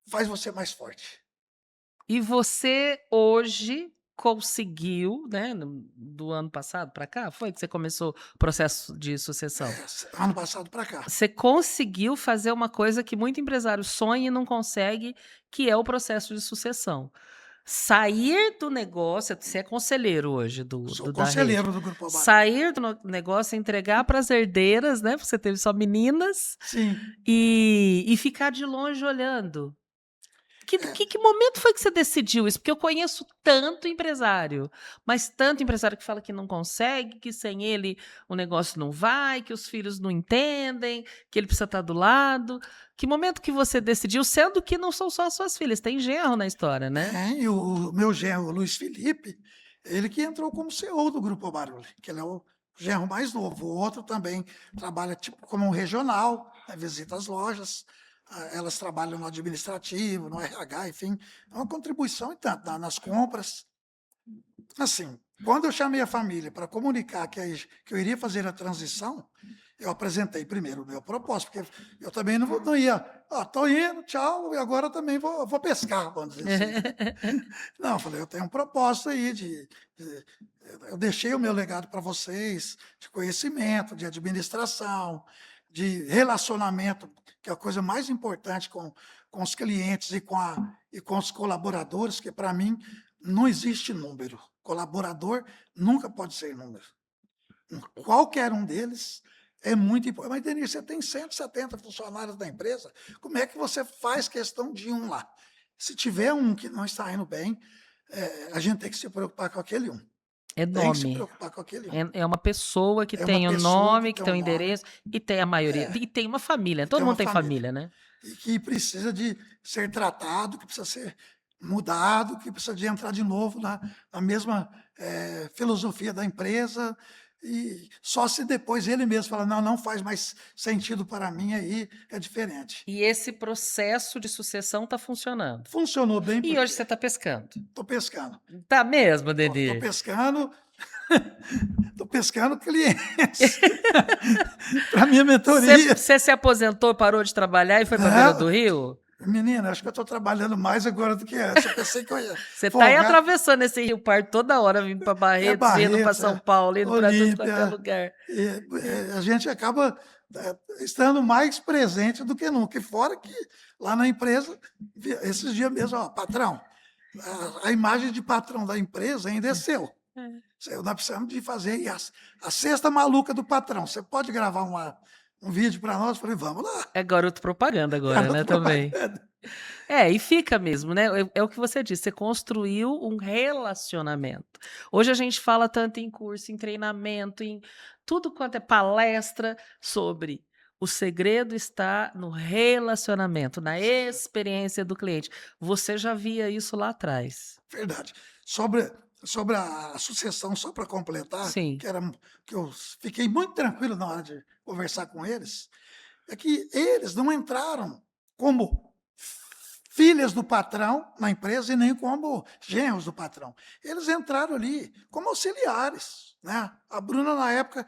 faz você mais forte. E você hoje conseguiu, né, do ano passado para cá, foi que você começou o processo de sucessão? Ano passado para cá. Você conseguiu fazer uma coisa que muito empresário sonha e não consegue, que é o processo de sucessão. Sair do negócio, você é conselheiro hoje Sou da rede. conselheiro do Grupo Abarone. Sair do negócio, entregar para as herdeiras, né? Porque você teve só meninas, Sim. e ficar de longe olhando. Que momento foi que você decidiu isso? Porque eu conheço tanto empresário, mas tanto empresário que fala que não consegue, que sem ele o negócio não vai, que os filhos não entendem, que ele precisa estar do lado. Que momento que você decidiu, sendo que não são só as suas filhas, tem genro na história, né? E o meu genro, o Luiz Felipe, ele que entrou como CEO do Grupo Barulho, que ele é o genro mais novo. O outro também trabalha tipo como um regional, né, visita as lojas, elas trabalham no administrativo, no RH, enfim, é uma contribuição e tanto nas compras. Assim, Quando eu chamei a família para comunicar que eu iria fazer a transição, eu apresentei primeiro o meu propósito, porque eu também não ia, estou indo, tchau, e agora também vou pescar, vamos dizer assim, né? Não, eu falei, eu tenho um propósito aí eu deixei o meu legado para vocês, de conhecimento, de administração, de relacionamento, que é a coisa mais importante com os clientes e com os colaboradores, que para mim não existe número. Colaborador nunca pode ser número. Qualquer um deles é muito importante. Mas, Denir, você tem 170 funcionários da empresa, como é que você faz questão de um lá? Se tiver um que não está indo bem, a gente tem que se preocupar com aquele um. É Tem que se nome. preocupar com aquele um. É uma pessoa que É uma tem o pessoa que nome, que tem tem um o nome, endereço, e tem a maioria. E tem uma família. que Todo tem mundo uma tem família, família, né? e que precisa de ser tratado, que precisa ser mudado, que precisa de entrar de novo na mesma filosofia da empresa, e só se depois ele mesmo falar, não faz mais sentido para mim, aí é diferente. E esse processo de sucessão está funcionando. Funcionou bem E hoje porque você está pescando. estou pescando. Tá mesmo, Estou Denir? pescando, estou pescando clientes para minha mentoria. Você se aposentou, parou de trabalhar e foi para beira do Não, rio? menina, acho que eu estou trabalhando mais agora do que antes. Eu pensei que eu ia Você tá aí folgar. atravessando esse Rio Pardo toda hora, vindo para Barretos, indo para Barretos, São Paulo, indo para tudo quanto é Olímpia. lugar. A gente acaba estando mais presente do que nunca. E fora que lá na empresa, esses dias mesmo, patrão, a imagem de patrão da empresa ainda é seu. Nós precisamos de fazer a cesta maluca do patrão. Você pode gravar um vídeo para nós? Eu falei, vamos lá. É garoto propaganda agora, né, Garoto também. propaganda. E fica mesmo, né? É o que você disse, você construiu um relacionamento. Hoje a gente fala tanto em curso, em treinamento, em tudo quanto é palestra sobre o segredo está no relacionamento, na experiência do cliente. Você já via isso lá atrás. Verdade. Sobre a sucessão, só para completar, Sim. que eu fiquei muito tranquilo na hora de conversar com eles, é que eles não entraram como filhas do patrão na empresa e nem como genros do patrão. Eles entraram ali como auxiliares, né? A Bruna, na época,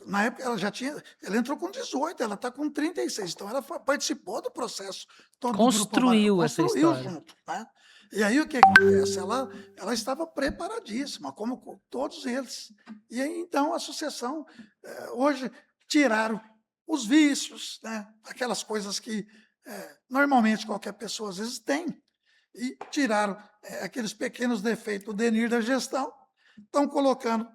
na época ela já tinha, ela entrou com 18, ela está com 36, então ela participou do processo todo do grupo Construiu essa história. junto, né? E aí o que acontece? Ela estava preparadíssima, como todos eles. E aí, então, a sucessão, hoje, tiraram os vícios, né? Aquelas coisas que normalmente qualquer pessoa às vezes tem, e tiraram aqueles pequenos defeitos do Denir da gestão, estão colocando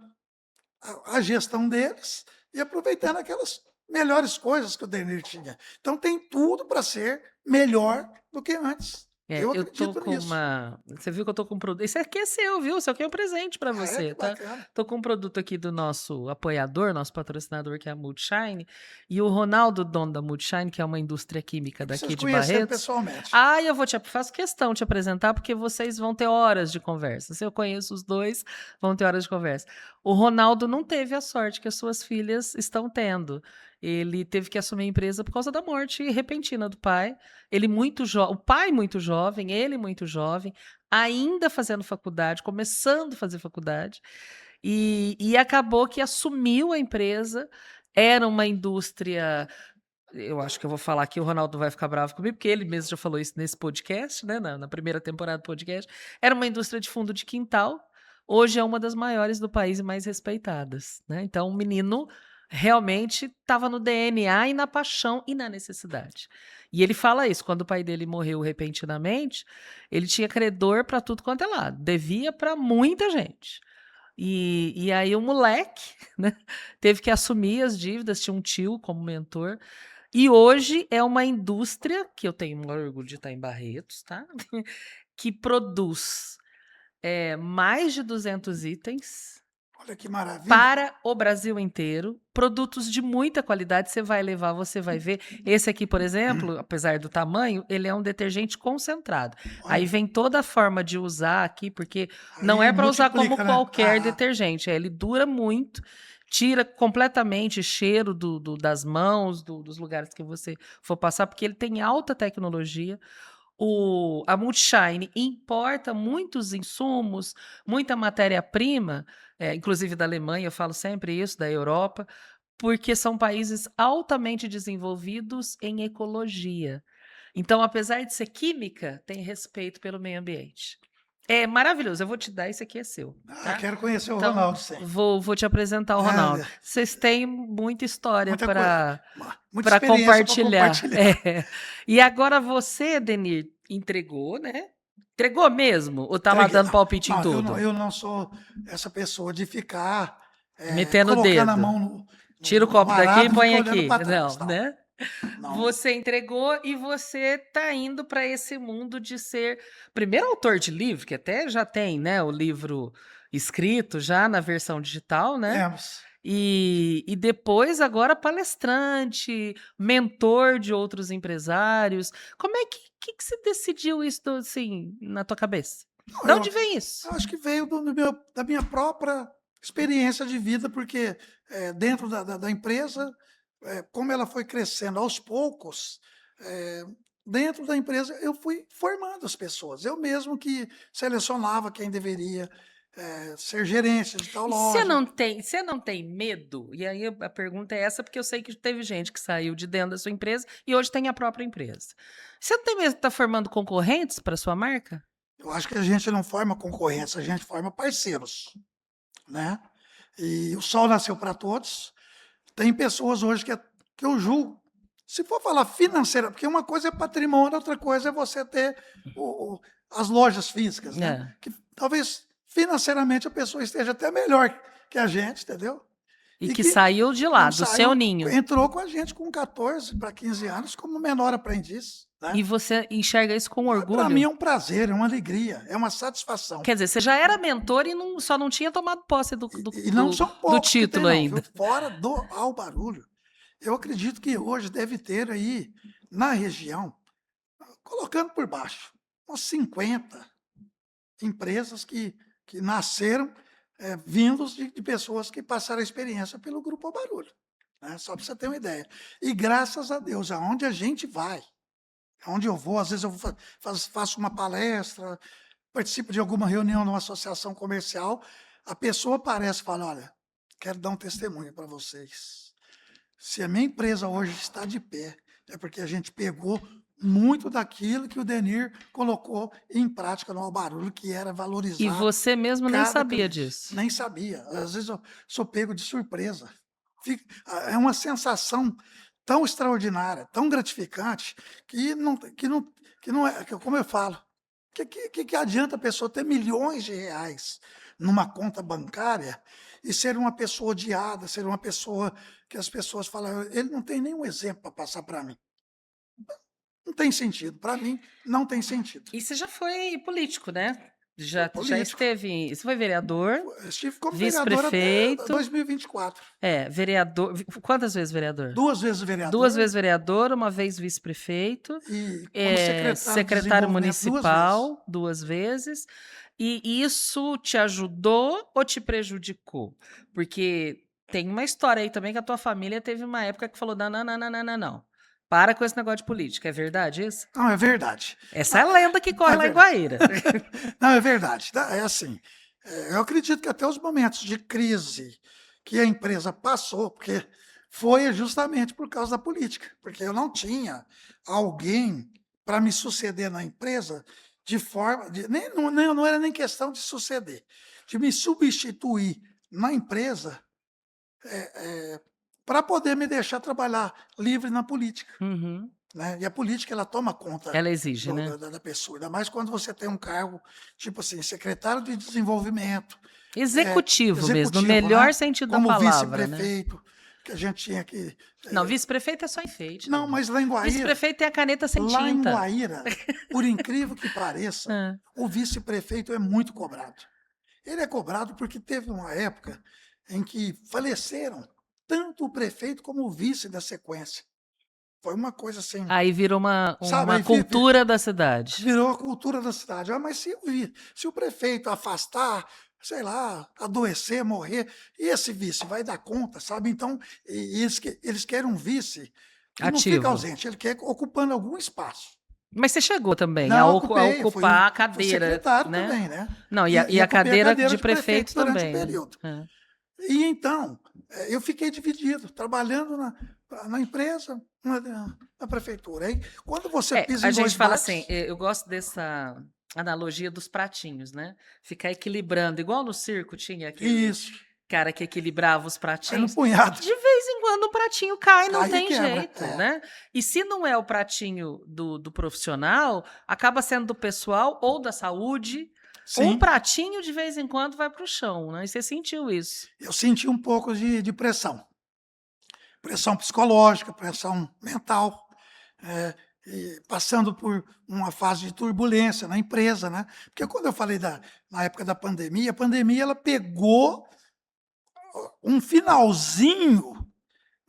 a gestão deles e aproveitando aquelas melhores coisas que o Denir tinha. Então tem tudo para ser melhor do que antes. Eu Eu tô acredito com nisso. Você viu que eu tô com um produto. Isso aqui é seu, viu? Isso aqui é um presente para você, Que tá? bacana. Tô com um produto aqui do nosso apoiador, nosso patrocinador, que é a Multishine. E o Ronaldo, dono da Multishine, que é uma indústria química daqui Preciso de conhecer Barretos. pessoalmente. Eu faço questão de te apresentar, porque vocês vão ter horas de conversa. Se eu conheço os dois, vão ter horas de conversa. O Ronaldo não teve a sorte que as suas filhas estão tendo. Ele teve que assumir a empresa por causa da morte repentina do pai. Ele o pai muito jovem, ele muito jovem, ainda fazendo faculdade, começando a fazer faculdade, e acabou que assumiu a empresa. Era uma indústria. Eu acho que eu vou falar aqui, o Ronaldo vai ficar bravo comigo, porque ele mesmo já falou isso nesse podcast, né? Na primeira temporada do podcast. Era uma indústria de fundo de quintal. Hoje é uma das maiores do país e mais respeitadas, né? Então, o menino realmente estava no DNA e na paixão e na necessidade. E ele fala isso, quando o pai dele morreu repentinamente, ele tinha credor para tudo quanto é lado, devia para muita gente. E aí o moleque, né, teve que assumir as dívidas, tinha um tio como mentor, e hoje é uma indústria, que eu tenho um orgulho de estar em Barretos, tá? Que produz mais de 200 itens Olha que maravilha. para o Brasil inteiro, produtos de muita qualidade. Você vai levar, você vai ver. Esse aqui, por exemplo, apesar do tamanho, ele é um detergente concentrado. Aí Olha, vem toda a forma de usar aqui, porque não é aí para usar como multiplica, né? qualquer detergente. Ele dura muito, tira completamente cheiro das mãos, dos lugares que você for passar, porque ele tem alta tecnologia. A Multishine importa muitos insumos, muita matéria-prima, inclusive da Alemanha, eu falo sempre isso, da Europa, porque são países altamente desenvolvidos em ecologia. Então, apesar de ser química, tem respeito pelo meio ambiente. É maravilhoso, eu vou te dar, esse aqui é seu, Ah, tá? quero conhecer o Então, Ronaldo, sim. vou te apresentar o Ronaldo. É, Vocês têm muita história muita coisa, para muita para experiência para compartilhar. compartilhar. E agora você, Denir, entregou, né? Entregou mesmo? Ou tá lá Entreguei. dando palpite em Não, tudo? eu não sou essa pessoa de ficar Metendo o colocando a dedo. mão Tira o no copo daqui e arado e põe ficar olhando aqui. para trás. Não, Não, né? não. Você entregou e você tá indo para esse mundo de ser primeiro autor de livro, que até já tem, né, o livro escrito já na versão digital, né? Temos. E depois agora palestrante, mentor de outros empresários. Como é que você decidiu isso assim na tua cabeça? Não, De onde vem isso? eu acho que veio da minha própria experiência de vida, porque dentro da empresa, como ela foi crescendo aos poucos, eh, dentro da empresa eu fui formando as pessoas. Eu mesmo que selecionava quem deveria ser gerente de tal E você loja. não tem medo? E aí a pergunta é essa, porque eu sei que teve gente que saiu de dentro da sua empresa e hoje tem a própria empresa. Você não tem medo de estar formando concorrentes para sua marca? Eu acho que a gente não forma concorrência, a gente forma parceiros, né? E o sol nasceu para todos. Tem pessoas hoje que eu julgo. Se for falar financeira, porque uma coisa é patrimônio, outra coisa é você ter as lojas físicas, né? É. Que talvez financeiramente a pessoa esteja até melhor que a gente, entendeu? E E que que saiu de lá, não do seu saiu, ninho. entrou com a gente com 14 para 15 anos como menor aprendiz, né? E você enxerga isso com Para mim orgulho? é um prazer, é uma alegria, é uma satisfação. Quer dizer, você já era mentor e só não tinha tomado posse E não são do poucos que tem título não, viu? ainda. Fora do Ao Barulho. Eu acredito que hoje deve ter aí, na região, colocando por baixo, umas 50 empresas que nasceram vindos de pessoas que passaram a experiência pelo Grupo Ao Barulho, né? Só para você ter uma ideia. E graças a Deus, aonde a gente vai, aonde eu vou, às vezes eu faço uma palestra, participo de alguma reunião numa associação comercial, a pessoa aparece e fala, olha, quero dar um testemunho para vocês. Se a minha empresa hoje está de pé, é porque a gente pegou muito daquilo que o Denir colocou em prática no Ao Barulho, que era E valorizar você mesmo nem cada sabia cliente. disso. Nem sabia. Às vezes eu sou pego de surpresa. É uma sensação tão extraordinária, tão gratificante, que não é, como eu falo, que adianta a pessoa ter milhões de reais numa conta bancária e ser uma pessoa odiada, ser uma pessoa que as pessoas falam, ele não tem nenhum exemplo para passar para mim. Não tem sentido. Para mim, não tem sentido. E você já foi político, né? Foi Já político. esteve. Você foi vereador, Eu estive como vereador até vice-prefeito. 2024. Vereador. Quantas vezes vereador? 2 vezes vereador. 2 vezes vereador, uma vez vice-prefeito. E como secretário de Secretário desenvolvimento 2 vezes. municipal, 2 vezes. E isso te ajudou ou te prejudicou? Porque tem uma história aí também que a tua família teve uma época que falou: não, não, não, não, não, não, não. Para com esse negócio de política. É verdade isso? Não, é verdade. Essa é a lenda que corre É lá em verdade. Guaíra. Não, é verdade. É assim, eu acredito que até os momentos de crise que a empresa passou, porque foi justamente por causa da política, porque eu não tinha alguém para me suceder na empresa de forma, não era nem questão de suceder, de me substituir na empresa para poder me deixar trabalhar livre na política. Uhum. Né? E a política ela toma conta Ela exige, né? da pessoa, ainda mais quando você tem um cargo, tipo assim, secretário de desenvolvimento, Executivo mesmo, no executivo, melhor né? sentido da Como palavra, né? vice-prefeito, que a gente tinha que. Não, vice-prefeito é só enfeite, Não, né? mas lá em Guaíra, Vice-prefeito tem a caneta sem lá em tinta. Guaíra, por incrível que pareça, Ah. o vice-prefeito é muito cobrado. Ele é cobrado porque teve uma época em que faleceram tanto o prefeito como o vice da sequência. Foi uma coisa assim. Aí virou Sabe, uma cultura da cidade. Virou a cultura da cidade. Ah, mas se o prefeito afastar, sei lá, adoecer, morrer, e esse vice vai dar conta, sabe? Então, eles querem um vice que não fica Ativo. ausente, ele quer ocupando algum espaço. Mas você chegou também a Não, a ocupei, eu ocupar a fui cadeira, secretário né? também, né? Não, E e a ocupei a cadeira cadeira de de prefeito prefeito durante o também, né? período. É. E então, eu fiquei dividido, trabalhando na empresa, na prefeitura. Aí, quando você É, pisa a em gente dois fala assim, barcos, eu gosto dessa analogia dos pratinhos, né? Ficar equilibrando, igual no circo tinha aquele isso, cara que equilibrava os vai no pratinhos. punhado, De vez em quando o pratinho cai, não cai e tem quebra. jeito, né? E se não é o pratinho do profissional, acaba sendo do pessoal ou da saúde. Um Sim, pratinho de vez em quando vai para o chão, né? E você sentiu isso. eu senti um pouco de pressão. Pressão psicológica, pressão mental, e passando por uma fase de turbulência na empresa, né? Porque quando eu falei na época da pandemia, a pandemia ela pegou um finalzinho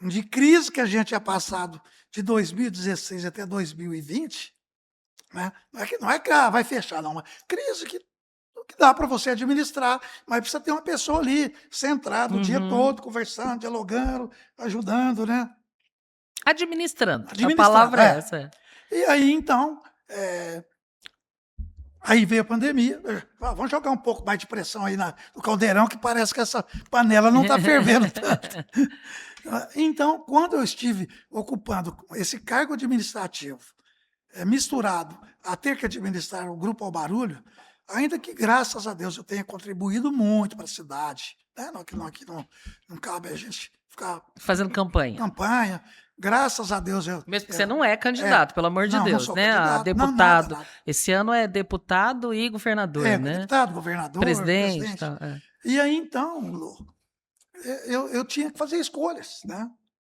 de crise que a gente tinha passado de 2016 até 2020, né? Não é que vai fechar, não, uma crise que dá para você administrar, mas precisa ter uma pessoa ali, centrada o dia Uhum. todo, conversando, dialogando, ajudando, né? Administrando, a Administrando, palavra é é. essa. É. E aí, então, aí veio a pandemia. Vamos jogar um pouco mais de pressão aí no caldeirão, que parece que essa panela não está fervendo tanto. Então, quando eu estive ocupando esse cargo administrativo, misturado a ter que administrar o Grupo Ao Barulho, ainda que, graças a Deus, eu tenha contribuído muito para a cidade, né? Não cabe a gente ficar Fazendo campanha. campanha. Graças a Deus Mesmo que você não é candidato, pelo amor de não Deus, sou né? A candidato, não, nada, deputado. nada. Esse ano é deputado e governador, né? Deputado, governador, Presidente, presidente. tal. É. E aí, então, Lu, eu tinha que fazer escolhas, né?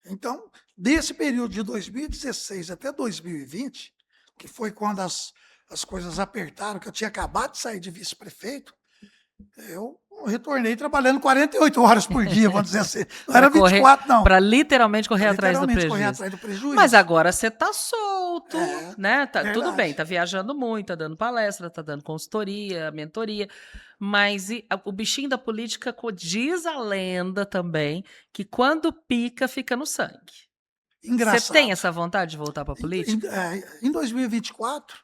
Então, desse período de 2016 até 2020, que foi quando as coisas apertaram, que eu tinha acabado de sair de vice-prefeito, eu retornei trabalhando 48 horas por dia, vamos dizer assim. Não Para era correr, 24, não. para literalmente correr Era atrás do literalmente correr prejuízo. atrás do Mas prejuízo. agora você tá solto, É, né? Tá, tudo bem, verdade. tá viajando muito, tá dando palestra, tá dando consultoria, mentoria, mas o bichinho da política diz a lenda também que quando pica, fica no sangue. Você tem Engraçado. essa vontade de voltar para a política? Em 2024,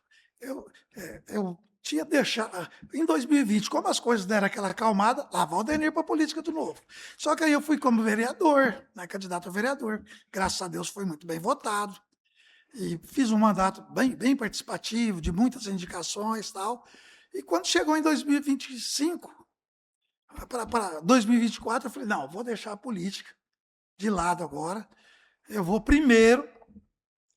eu tinha deixado. Em 2020, como as coisas deram aquela acalmada, lá vai o Denir para a política de novo. Só que aí eu fui como vereador, né, candidato a vereador. Graças a Deus foi muito bem votado. E fiz um mandato bem participativo, de muitas indicações e tal. E quando chegou em 2025, para 2024, eu falei: não, vou deixar a política de lado agora. Eu vou primeiro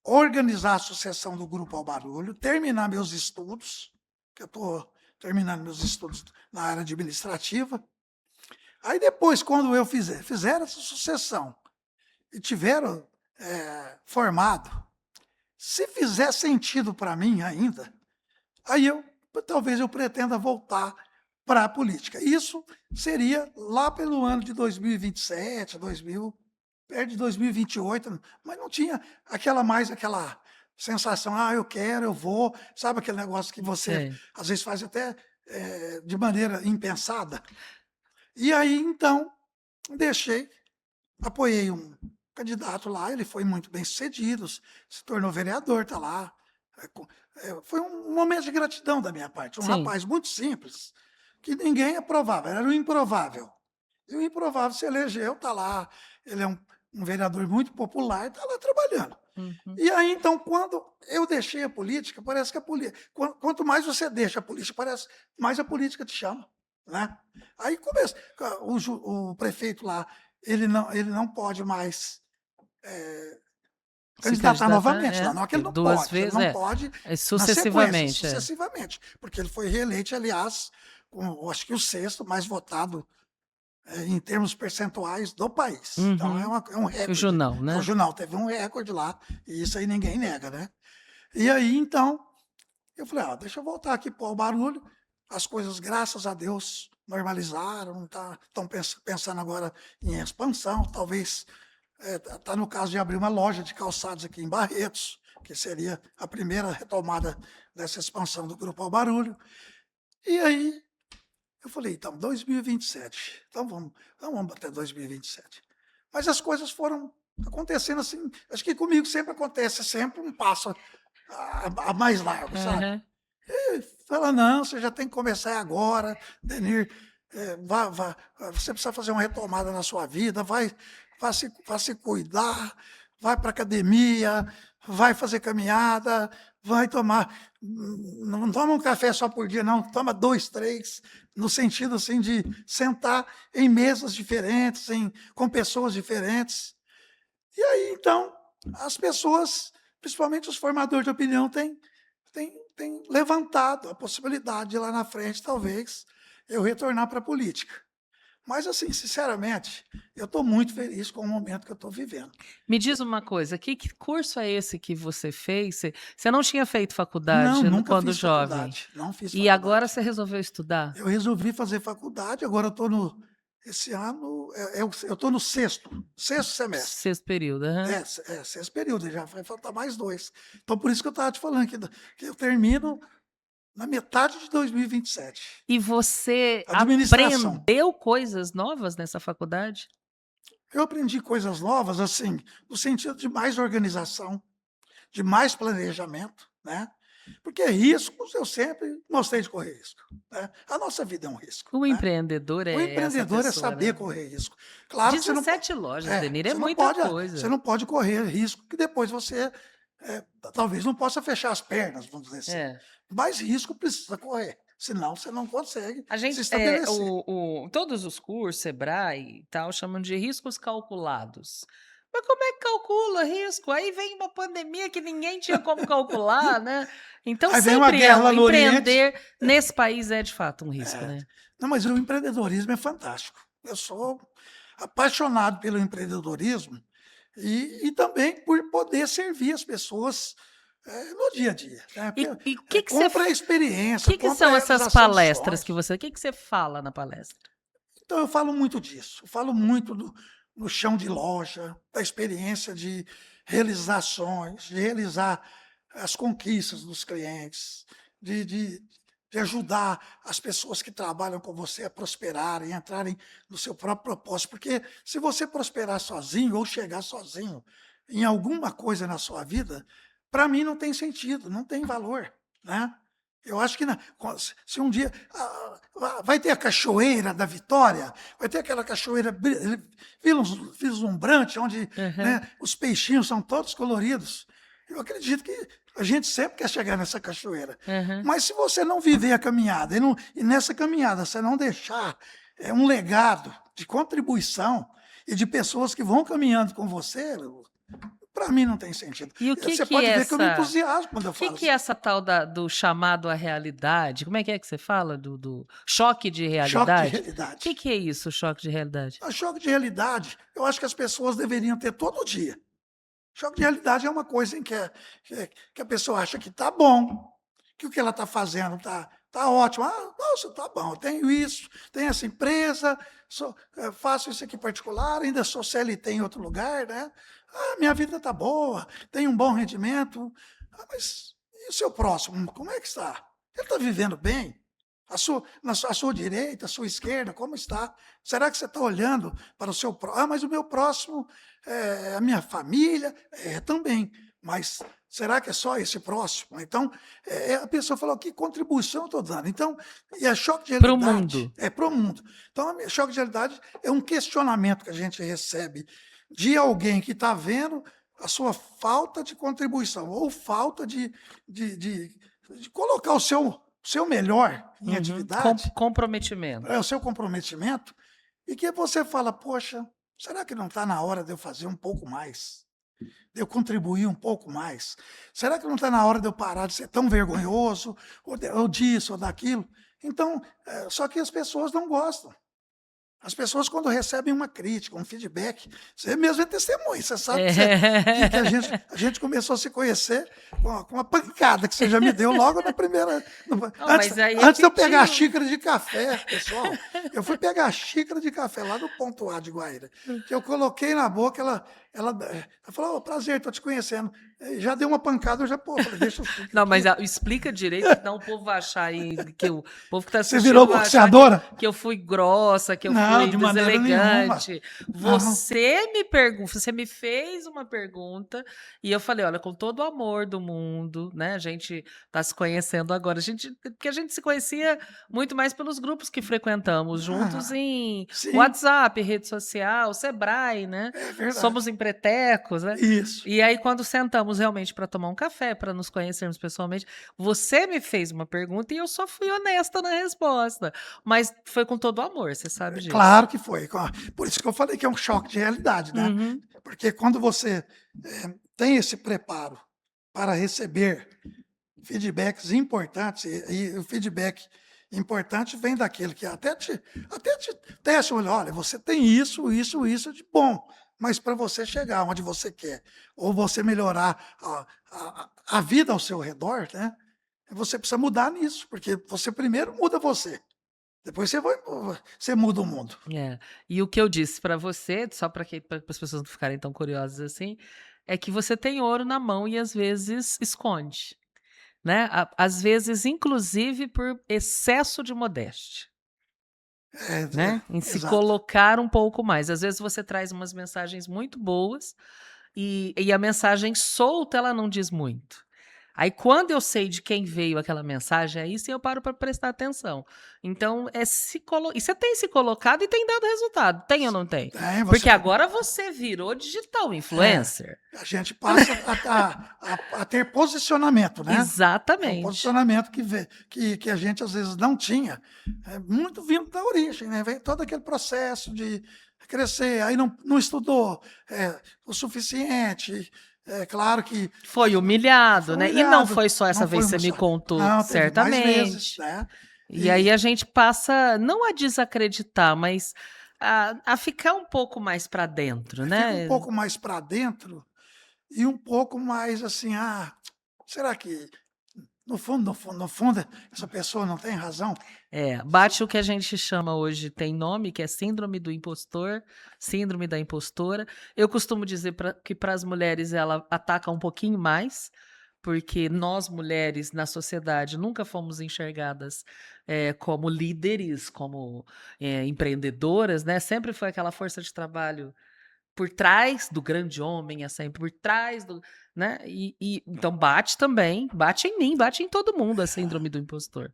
organizar a sucessão do Grupo Ao Barulho, terminar meus estudos, que eu estou terminando meus estudos na área administrativa. Aí depois, quando eu fizer essa sucessão e tiveram formado, se fizer sentido para mim ainda, aí talvez eu pretenda voltar para a política. Isso seria lá pelo ano de 2027, 2000, perto de 2028, mas não tinha aquela sensação, eu quero, eu vou, sabe aquele negócio que você Sei. às vezes faz até de maneira impensada. E aí, então, deixei, apoiei um candidato lá, ele foi muito bem sucedido, se tornou vereador, está lá. Foi um momento de gratidão da minha parte, um Sim. rapaz muito simples, que ninguém aprovava, era o improvável. E o improvável se elegeu, está lá, ele é um vereador muito popular, está lá trabalhando. Uhum. E aí, então, quando eu deixei a política, parece que a política. Quanto mais você deixa a política, parece mais a política te chama. Né? Aí começa. O prefeito lá, ele não pode mais Se candidatar candidatar, novamente. Não, não é que ele não duas pode, ele vezes, não pode na sequência, sucessivamente, é. sucessivamente. Porque ele foi reeleito, aliás, com acho que o sexto mais votado em termos percentuais do país. Então Uhum. é um O recorde. Junão, O né? jornal teve um recorde lá, e isso aí ninguém nega, né? E aí, então, eu falei, deixa eu voltar aqui para o barulho. As coisas, graças a Deus, normalizaram, estão pensando agora em expansão, talvez está no caso de abrir uma loja de calçados aqui em Barretos, que seria a primeira retomada dessa expansão do Grupo Ao Barulho. E aí, eu falei, então, 2027, então vamos até 2027. Mas as coisas foram acontecendo assim, acho que comigo sempre acontece, sempre um passo a mais largo, sabe? Aham. Fala, não, você já tem que começar agora, Denir, você precisa fazer uma retomada na sua vida, vai se cuidar, vai para academia, vai fazer caminhada, vai tomar, não toma um café só por dia, não, toma 2, 3, no sentido assim de sentar em mesas diferentes, com pessoas diferentes. E aí, então, as pessoas, principalmente os formadores de opinião, têm levantado a possibilidade de lá na frente, talvez, eu retornar para a política. Mas, assim, sinceramente, eu estou muito feliz com o momento que eu estou vivendo. Me diz uma coisa, que curso é esse que você fez? Você não tinha feito Não, faculdade nunca quando fiz jovem? faculdade, não fiz E agora faculdade. você resolveu estudar? Eu resolvi fazer faculdade, agora eu estou no. Esse ano, eu estou no sexto semestre. Sexto período, aham. Sexto período, já vai faltar mais 2. Então, por isso que eu estava te falando que eu termino na metade de 2027. E você Administração. aprendeu coisas novas nessa faculdade? Eu aprendi coisas novas, assim, no sentido de mais organização, de mais planejamento, né? Porque riscos eu sempre gostei de correr risco, né? A nossa vida é um risco, O né? empreendedor O é essa empreendedor é pessoa, saber né? correr risco. Claro que 17 lojas, Denir, é você não muita pode, coisa. correr risco que depois você talvez não possa fechar as pernas, vamos dizer assim. É. Mas risco precisa correr, senão você não consegue A se gente, estabelecer. todos os cursos, Sebrae e tal, chamam de riscos calculados. Mas como é que calcula risco? Aí vem uma pandemia que ninguém tinha como calcular, né? Então Aí vem uma sempre é guerra lá no Oriente. empreender nesse país é de fato um risco, né? Não, mas o empreendedorismo é fantástico. Eu sou apaixonado pelo empreendedorismo e também por poder servir as pessoas no dia a dia. Né? E o que que você, Compra a o experiência, que que compra a são essas realização de palestras que sonhos. você, o que que você fala na palestra? Então, eu falo muito disso. Eu falo muito no chão de loja, da experiência de realizações, de realizar as conquistas dos clientes, de, de, de ajudar as pessoas que trabalham com você a prosperarem, entrarem no seu próprio propósito. Porque se você prosperar sozinho ou chegar sozinho em alguma coisa na sua vida, para mim não tem sentido, não tem valor, né? Eu acho que se um dia vai ter a cachoeira da Vitória, vai ter aquela cachoeira vislumbrante, onde Aham. né, os peixinhos são todos coloridos. Eu acredito que a gente sempre quer chegar nessa cachoeira. Aham. Mas se você não viver a caminhada, e nessa caminhada você não deixar um legado de contribuição e de pessoas que vão caminhando com você, para mim não tem sentido. E o Você que pode é ver que eu me essa entusiasmo quando eu O que falo que é assim. essa tal do chamado à realidade? Como é que você fala? Do choque de Choque de realidade? O realidade. que é isso, choque de realidade? A choque de realidade, eu acho que as pessoas deveriam ter todo dia. Choque de realidade é uma coisa em que a pessoa acha que está bom, que o que ela está fazendo tá ótimo. Ah, nossa, tá bom, eu tenho isso, tenho essa empresa, faço isso aqui particular, ainda sou CLT em outro lugar, né? Ah, minha vida está boa, tenho um bom rendimento. Ah, mas e o seu próximo, como é que está? Ele está vivendo bem? A sua direita, a sua esquerda, como está? Será que você está olhando para o seu próximo? Ah, mas o meu próximo é a minha família, também. Mas será que é só esse próximo? Então, a pessoa falou, que contribuição eu estou dando? Então, e a choque de Para o realidade mundo. é para o mundo. Então, a choque de realidade é um questionamento que a gente recebe de alguém que está vendo a sua falta de contribuição ou falta de colocar o seu melhor em Uhum. atividade, Comprometimento. o seu comprometimento, e que você fala, poxa, será que não está na hora de eu fazer um pouco mais? De eu contribuir um pouco mais? Será que não está na hora de eu parar de ser tão vergonhoso, ou disso, ou daquilo? Então, só que as pessoas não gostam. As pessoas, quando recebem uma crítica, um feedback, você mesmo é testemunha, você sabe que É. a gente começou a se conhecer com uma pancada que você já me deu logo na primeira. Não, mas aí Antes de eu pegar a repetiu. xícara de café, pessoal, eu fui pegar a xícara de café lá no ponto A de Guaíra, que eu coloquei na boca, ela falou: "Ô, prazer, tô te conhecendo". Já deu uma pancada, eu já, pô, falei: "Deixa eu Não, mas aqui". explica direito, senão o povo vai achar aí que o povo que está Você virou assistindo vai achar que boxeadora? eu fui grossa, que eu Não, fui de maneira nenhuma. deselegante. Não. Você me fez uma pergunta e eu falei: "Olha, com todo o amor do mundo, né, a gente está se conhecendo agora". Porque a gente se conhecia muito mais pelos grupos que frequentamos juntos Ah, em sim, WhatsApp, rede social, Sebrae, né, é verdade. somos empretecos, né. Isso. E aí quando sentamos realmente para tomar um café, para nos conhecermos pessoalmente, você me fez uma pergunta e eu só fui honesta na resposta, mas foi com todo o amor, você sabe disso. Claro que foi. Por isso que eu falei que é um choque de realidade, né. Uhum. Porque quando você, tem esse preparo para receber feedbacks importantes, e o feedback importante vem daquele que até te testa, olha, você tem isso, isso, isso de bom, mas para você chegar onde você quer, ou você melhorar a vida ao seu redor, né, você precisa mudar nisso, porque você primeiro muda você, depois você muda o mundo. É. E o que eu disse para você, só para as pessoas não ficarem tão curiosas assim, é que você tem ouro na mão e às vezes esconde, né, às vezes inclusive por excesso de modéstia. Né, em se Exato. colocar um pouco mais. Às vezes você traz umas mensagens muito boas, e a mensagem solta ela não diz muito. Aí quando eu sei de quem veio aquela mensagem, aí sim eu paro para prestar atenção. Então é se colo e você tem se colocado e tem dado resultado, tem ou não tem? Tem, você Porque agora você virou digital é, influencer. a gente passa a ter posicionamento, né. É um Exatamente. posicionamento que a gente às vezes não tinha, muito vindo da origem, né, vem todo aquele processo de crescer, aí não estudou, o suficiente, é claro que Foi humilhado, foi né, e não humilhado, foi só essa não foi vez, você uma me só, contou não, teve mais vezes, certamente. né, E aí e a gente passa não a desacreditar, mas a ficar um pouco mais para dentro, fica um né. pouco mais para dentro e um pouco mais assim: "Ah, será que no fundo, no fundo, no fundo, essa pessoa não tem razão?" É, bate o que a gente chama hoje, tem nome, que é síndrome do impostor, síndrome da impostora. Eu costumo dizer que para as mulheres ela ataca um pouquinho mais, porque nós mulheres na sociedade nunca fomos enxergadas, como líderes, como, empreendedoras, né, sempre foi aquela força de trabalho por trás do grande homem, é sempre por trás do, né, então bate também, bate em mim, bate em todo mundo a síndrome do impostor.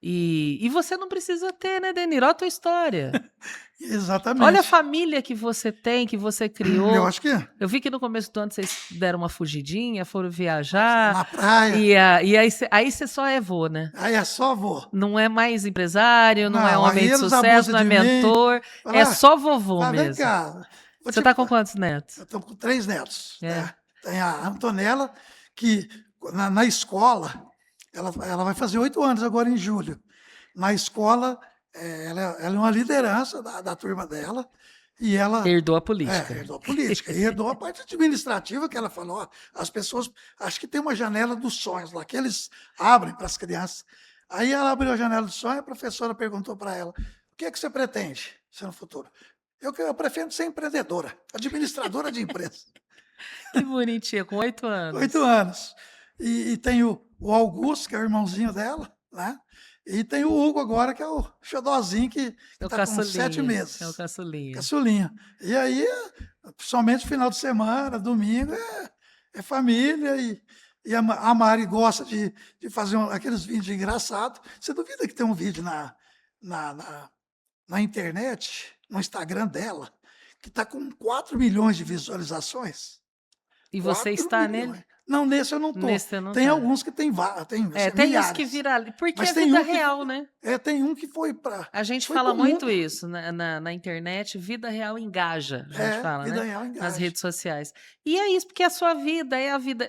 E você não precisa ter, né, Deniro, olha a tua história. Olha a Exatamente. família que você tem, que você Eu criou. acho que Eu vi que no começo do ano vocês deram uma fugidinha, foram viajar, na praia, e aí você só é vô, né. aí é só vô. Não é mais empresário, não é Não, homem aí de eles sucesso, abusam não é de mim, mentor, é fala: só vovô "Ah, vem mesmo. cá, vou Você te tá com fa", quantos netos? eu estou com 3 netos, É. né. Tem a Antonella, que na escola, ela vai fazer 8 anos agora em julho. Na escola, ela é uma liderança da turma dela, e ela Herdou a política. herdou a política, e herdou a parte administrativa que ela falou: "Ó, as pessoas acho que tem uma janela dos sonhos lá, que eles abrem para as crianças". Aí ela abriu a janela dos sonhos, a professora perguntou para ela: "O que é que você pretende ser no futuro?". Eu pretendo ser empreendedora, administradora de empresas". Que bonitinha, com 8 8 anos. anos. E tem o Augusto, que é o irmãozinho dela, né, e tem o Hugo agora, que é o xodozinho que É o está com 7 caçulinha, é o meses, caçulinha. caçulinha. E aí, principalmente final de semana, domingo, é família, e a Mari gosta de fazer aqueles vídeos engraçados. Você duvida que tem um vídeo na na na internet, no Instagram dela, que está com 4 milhões de visualizações? E você 4 está nele? milhões. Não, nesse eu não tô. Nesse você não Tem tá. alguns que tem, É, assim, tem uns que milhares, virali porque mas é tem vida um que real, né. tem um que foi para A gente foi fala para o muito mundo. isso na internet, vida real engaja, a gente fala, Vida né, real nas engaja. redes sociais. E é isso, porque é a sua vida, é a vida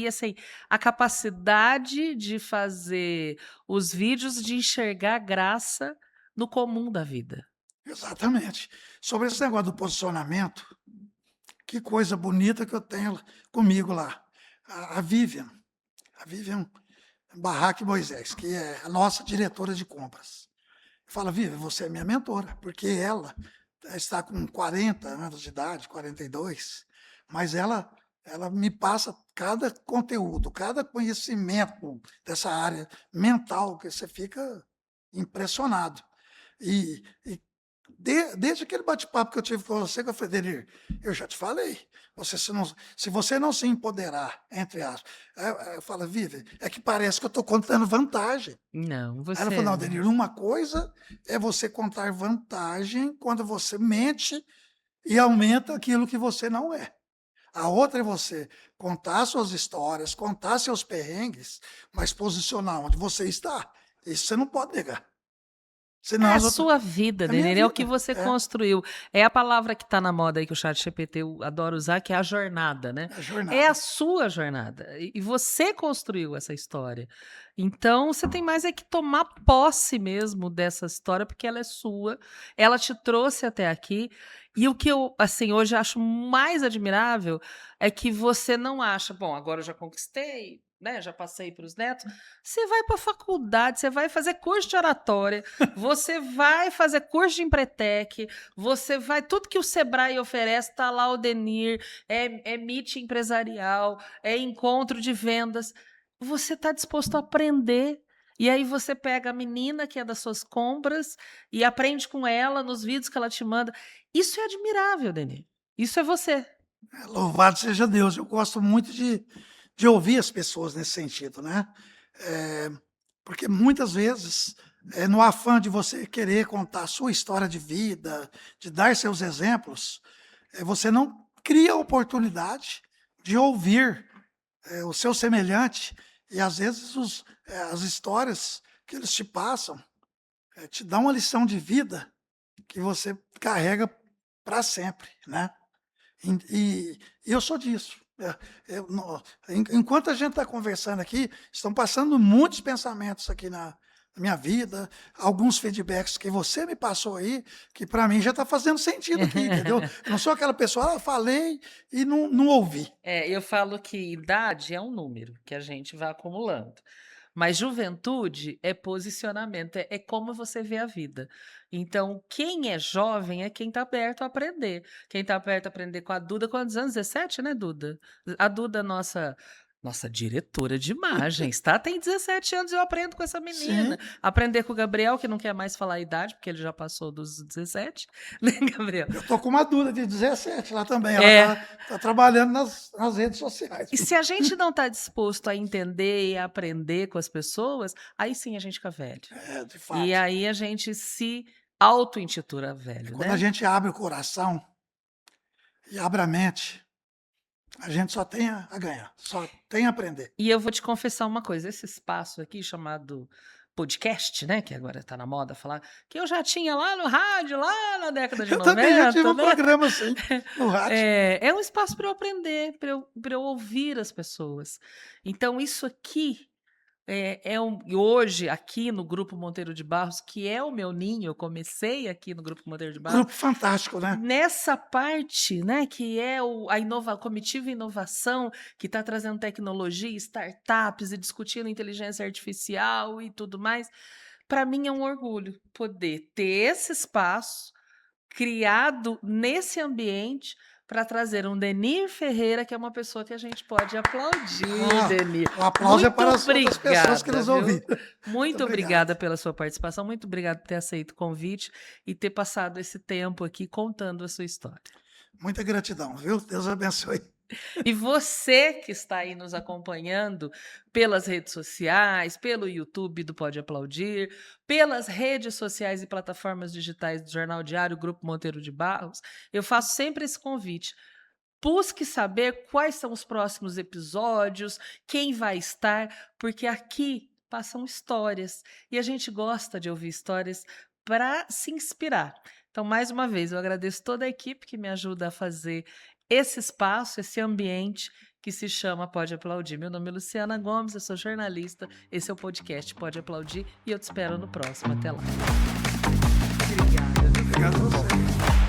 assim, a capacidade de fazer os vídeos, de enxergar graça no comum da vida. Exatamente. Sobre esse negócio do posicionamento, que coisa bonita que eu tenho comigo lá. A Vivian Barraque Moisés, que é a nossa diretora de compras. Fala: "Vivian, você é minha mentora", porque ela está com 40 anos de idade, 42. mas ela me passa cada conteúdo, cada conhecimento dessa área mental que você fica impressionado. E desde aquele bate-papo que eu tive com você, que eu falei, Denir, eu já te falei, se você não se empoderar, entre aspas, eu falo, Vivi, é que parece que eu estou contando vantagem. Não, Aí ela falou, você não, Denir, uma coisa é você contar vantagem quando você mente e aumenta aquilo que você não é. A outra é você contar suas histórias, contar seus perrengues, mas posicionar onde você está. Isso você não pode negar. é Senão a as outras... sua vida, É a minha Denner, é o que vida. você construiu. É a palavra que está na moda aí que o ChatGPT adora usar, que é a jornada, né? É a É a jornada. sua jornada. E você construiu essa história. Então, você tem mais é que tomar posse mesmo dessa história, porque ela é sua. Ela te trouxe até aqui. E o que eu, assim, hoje acho mais admirável é que você não acha, bom, agora eu já conquistei, né? Já passei para os netos. Você vai para a faculdade, você vai fazer curso de oratória, você vai fazer curso de Empretec, você vai. Tudo que o Sebrae oferece, está lá o Denir, é meet empresarial, é encontro de vendas. Você está disposto a aprender. E aí você pega a menina que é das suas compras e aprende com ela nos vídeos que ela te manda. Isso é admirável, Denir. Isso é você. Louvado seja Deus. Eu gosto muito de ouvir as pessoas nesse sentido, né? Porque muitas vezes, no afã de você querer contar a sua história de vida, de dar seus exemplos, você não cria a oportunidade de ouvir o seu semelhante e às vezes as histórias que eles te passam te dão uma lição de vida que você carrega para sempre, né? E eu sou disso. Enquanto a gente está conversando aqui, estão passando muitos pensamentos aqui na minha vida, alguns feedbacks que você me passou aí, que para mim já está fazendo sentido aqui, entendeu? Eu não sou aquela pessoa, falei e não ouvi. Eu falo que idade é um número que a gente vai acumulando. Mas juventude é posicionamento, é como você vê a vida. Então, quem é jovem é quem está aberto a aprender. Quem está aberto a aprender com a Duda, quantos anos? 17, né, Duda? A Duda, nossa diretora de imagens, tá? Tem 17 anos e eu aprendo com essa menina. Sim, Aprender com o Gabriel, que não quer mais falar a idade, porque ele já passou dos 17, né, Gabriel? eu tô com uma Duda de 17 lá também. É. Ela tá trabalhando nas redes sociais. E se a gente não está disposto a entender e a aprender com as pessoas, aí sim a gente fica velho. De E fato. aí a gente se auto-intitula velho, Quando a né? gente abre o coração e abre a mente, a gente só tem a ganhar, só tem a aprender. E eu vou te confessar uma coisa, esse espaço aqui chamado podcast, né, que agora está na moda falar, que eu já tinha lá no rádio, lá na década de Eu também já tive 90, um né? programa assim, no rádio. É um espaço para eu aprender, para eu ouvir as pessoas. Então isso aqui e hoje, aqui no Grupo Monteiro de Barros, que é o meu ninho, eu comecei aqui no Grupo Monteiro de Barros, Grupo fantástico, né? nessa parte, né, que é a comitiva inovação, que está trazendo tecnologia, startups e discutindo inteligência artificial e tudo mais, para mim é um orgulho poder ter esse espaço criado nesse ambiente para trazer um Denir Ferreira, que é uma pessoa que a gente pode aplaudir, Denir. O aplauso é Muito para as outras pessoas que nos viu? ouviram. Muito obrigado. obrigada pela sua participação, muito obrigada por ter aceito o convite e ter passado esse tempo aqui contando a sua história. Muita gratidão, viu? Deus abençoe. E você que está aí nos acompanhando pelas redes sociais, pelo YouTube do Pode Aplaudir, pelas redes sociais e plataformas digitais do Jornal Diário, Grupo Monteiro de Barros, eu faço sempre esse convite. Busque saber quais são os próximos episódios, quem vai estar, porque aqui passam histórias e a gente gosta de ouvir histórias para se inspirar. Então, mais uma vez, eu agradeço toda a equipe que me ajuda a fazer esse espaço, esse ambiente que se chama Pode Aplaudir. Meu nome é Luciana Gomes, eu sou jornalista, esse é o podcast Pode Aplaudir e eu te espero no próximo. Até lá. Obrigado a você.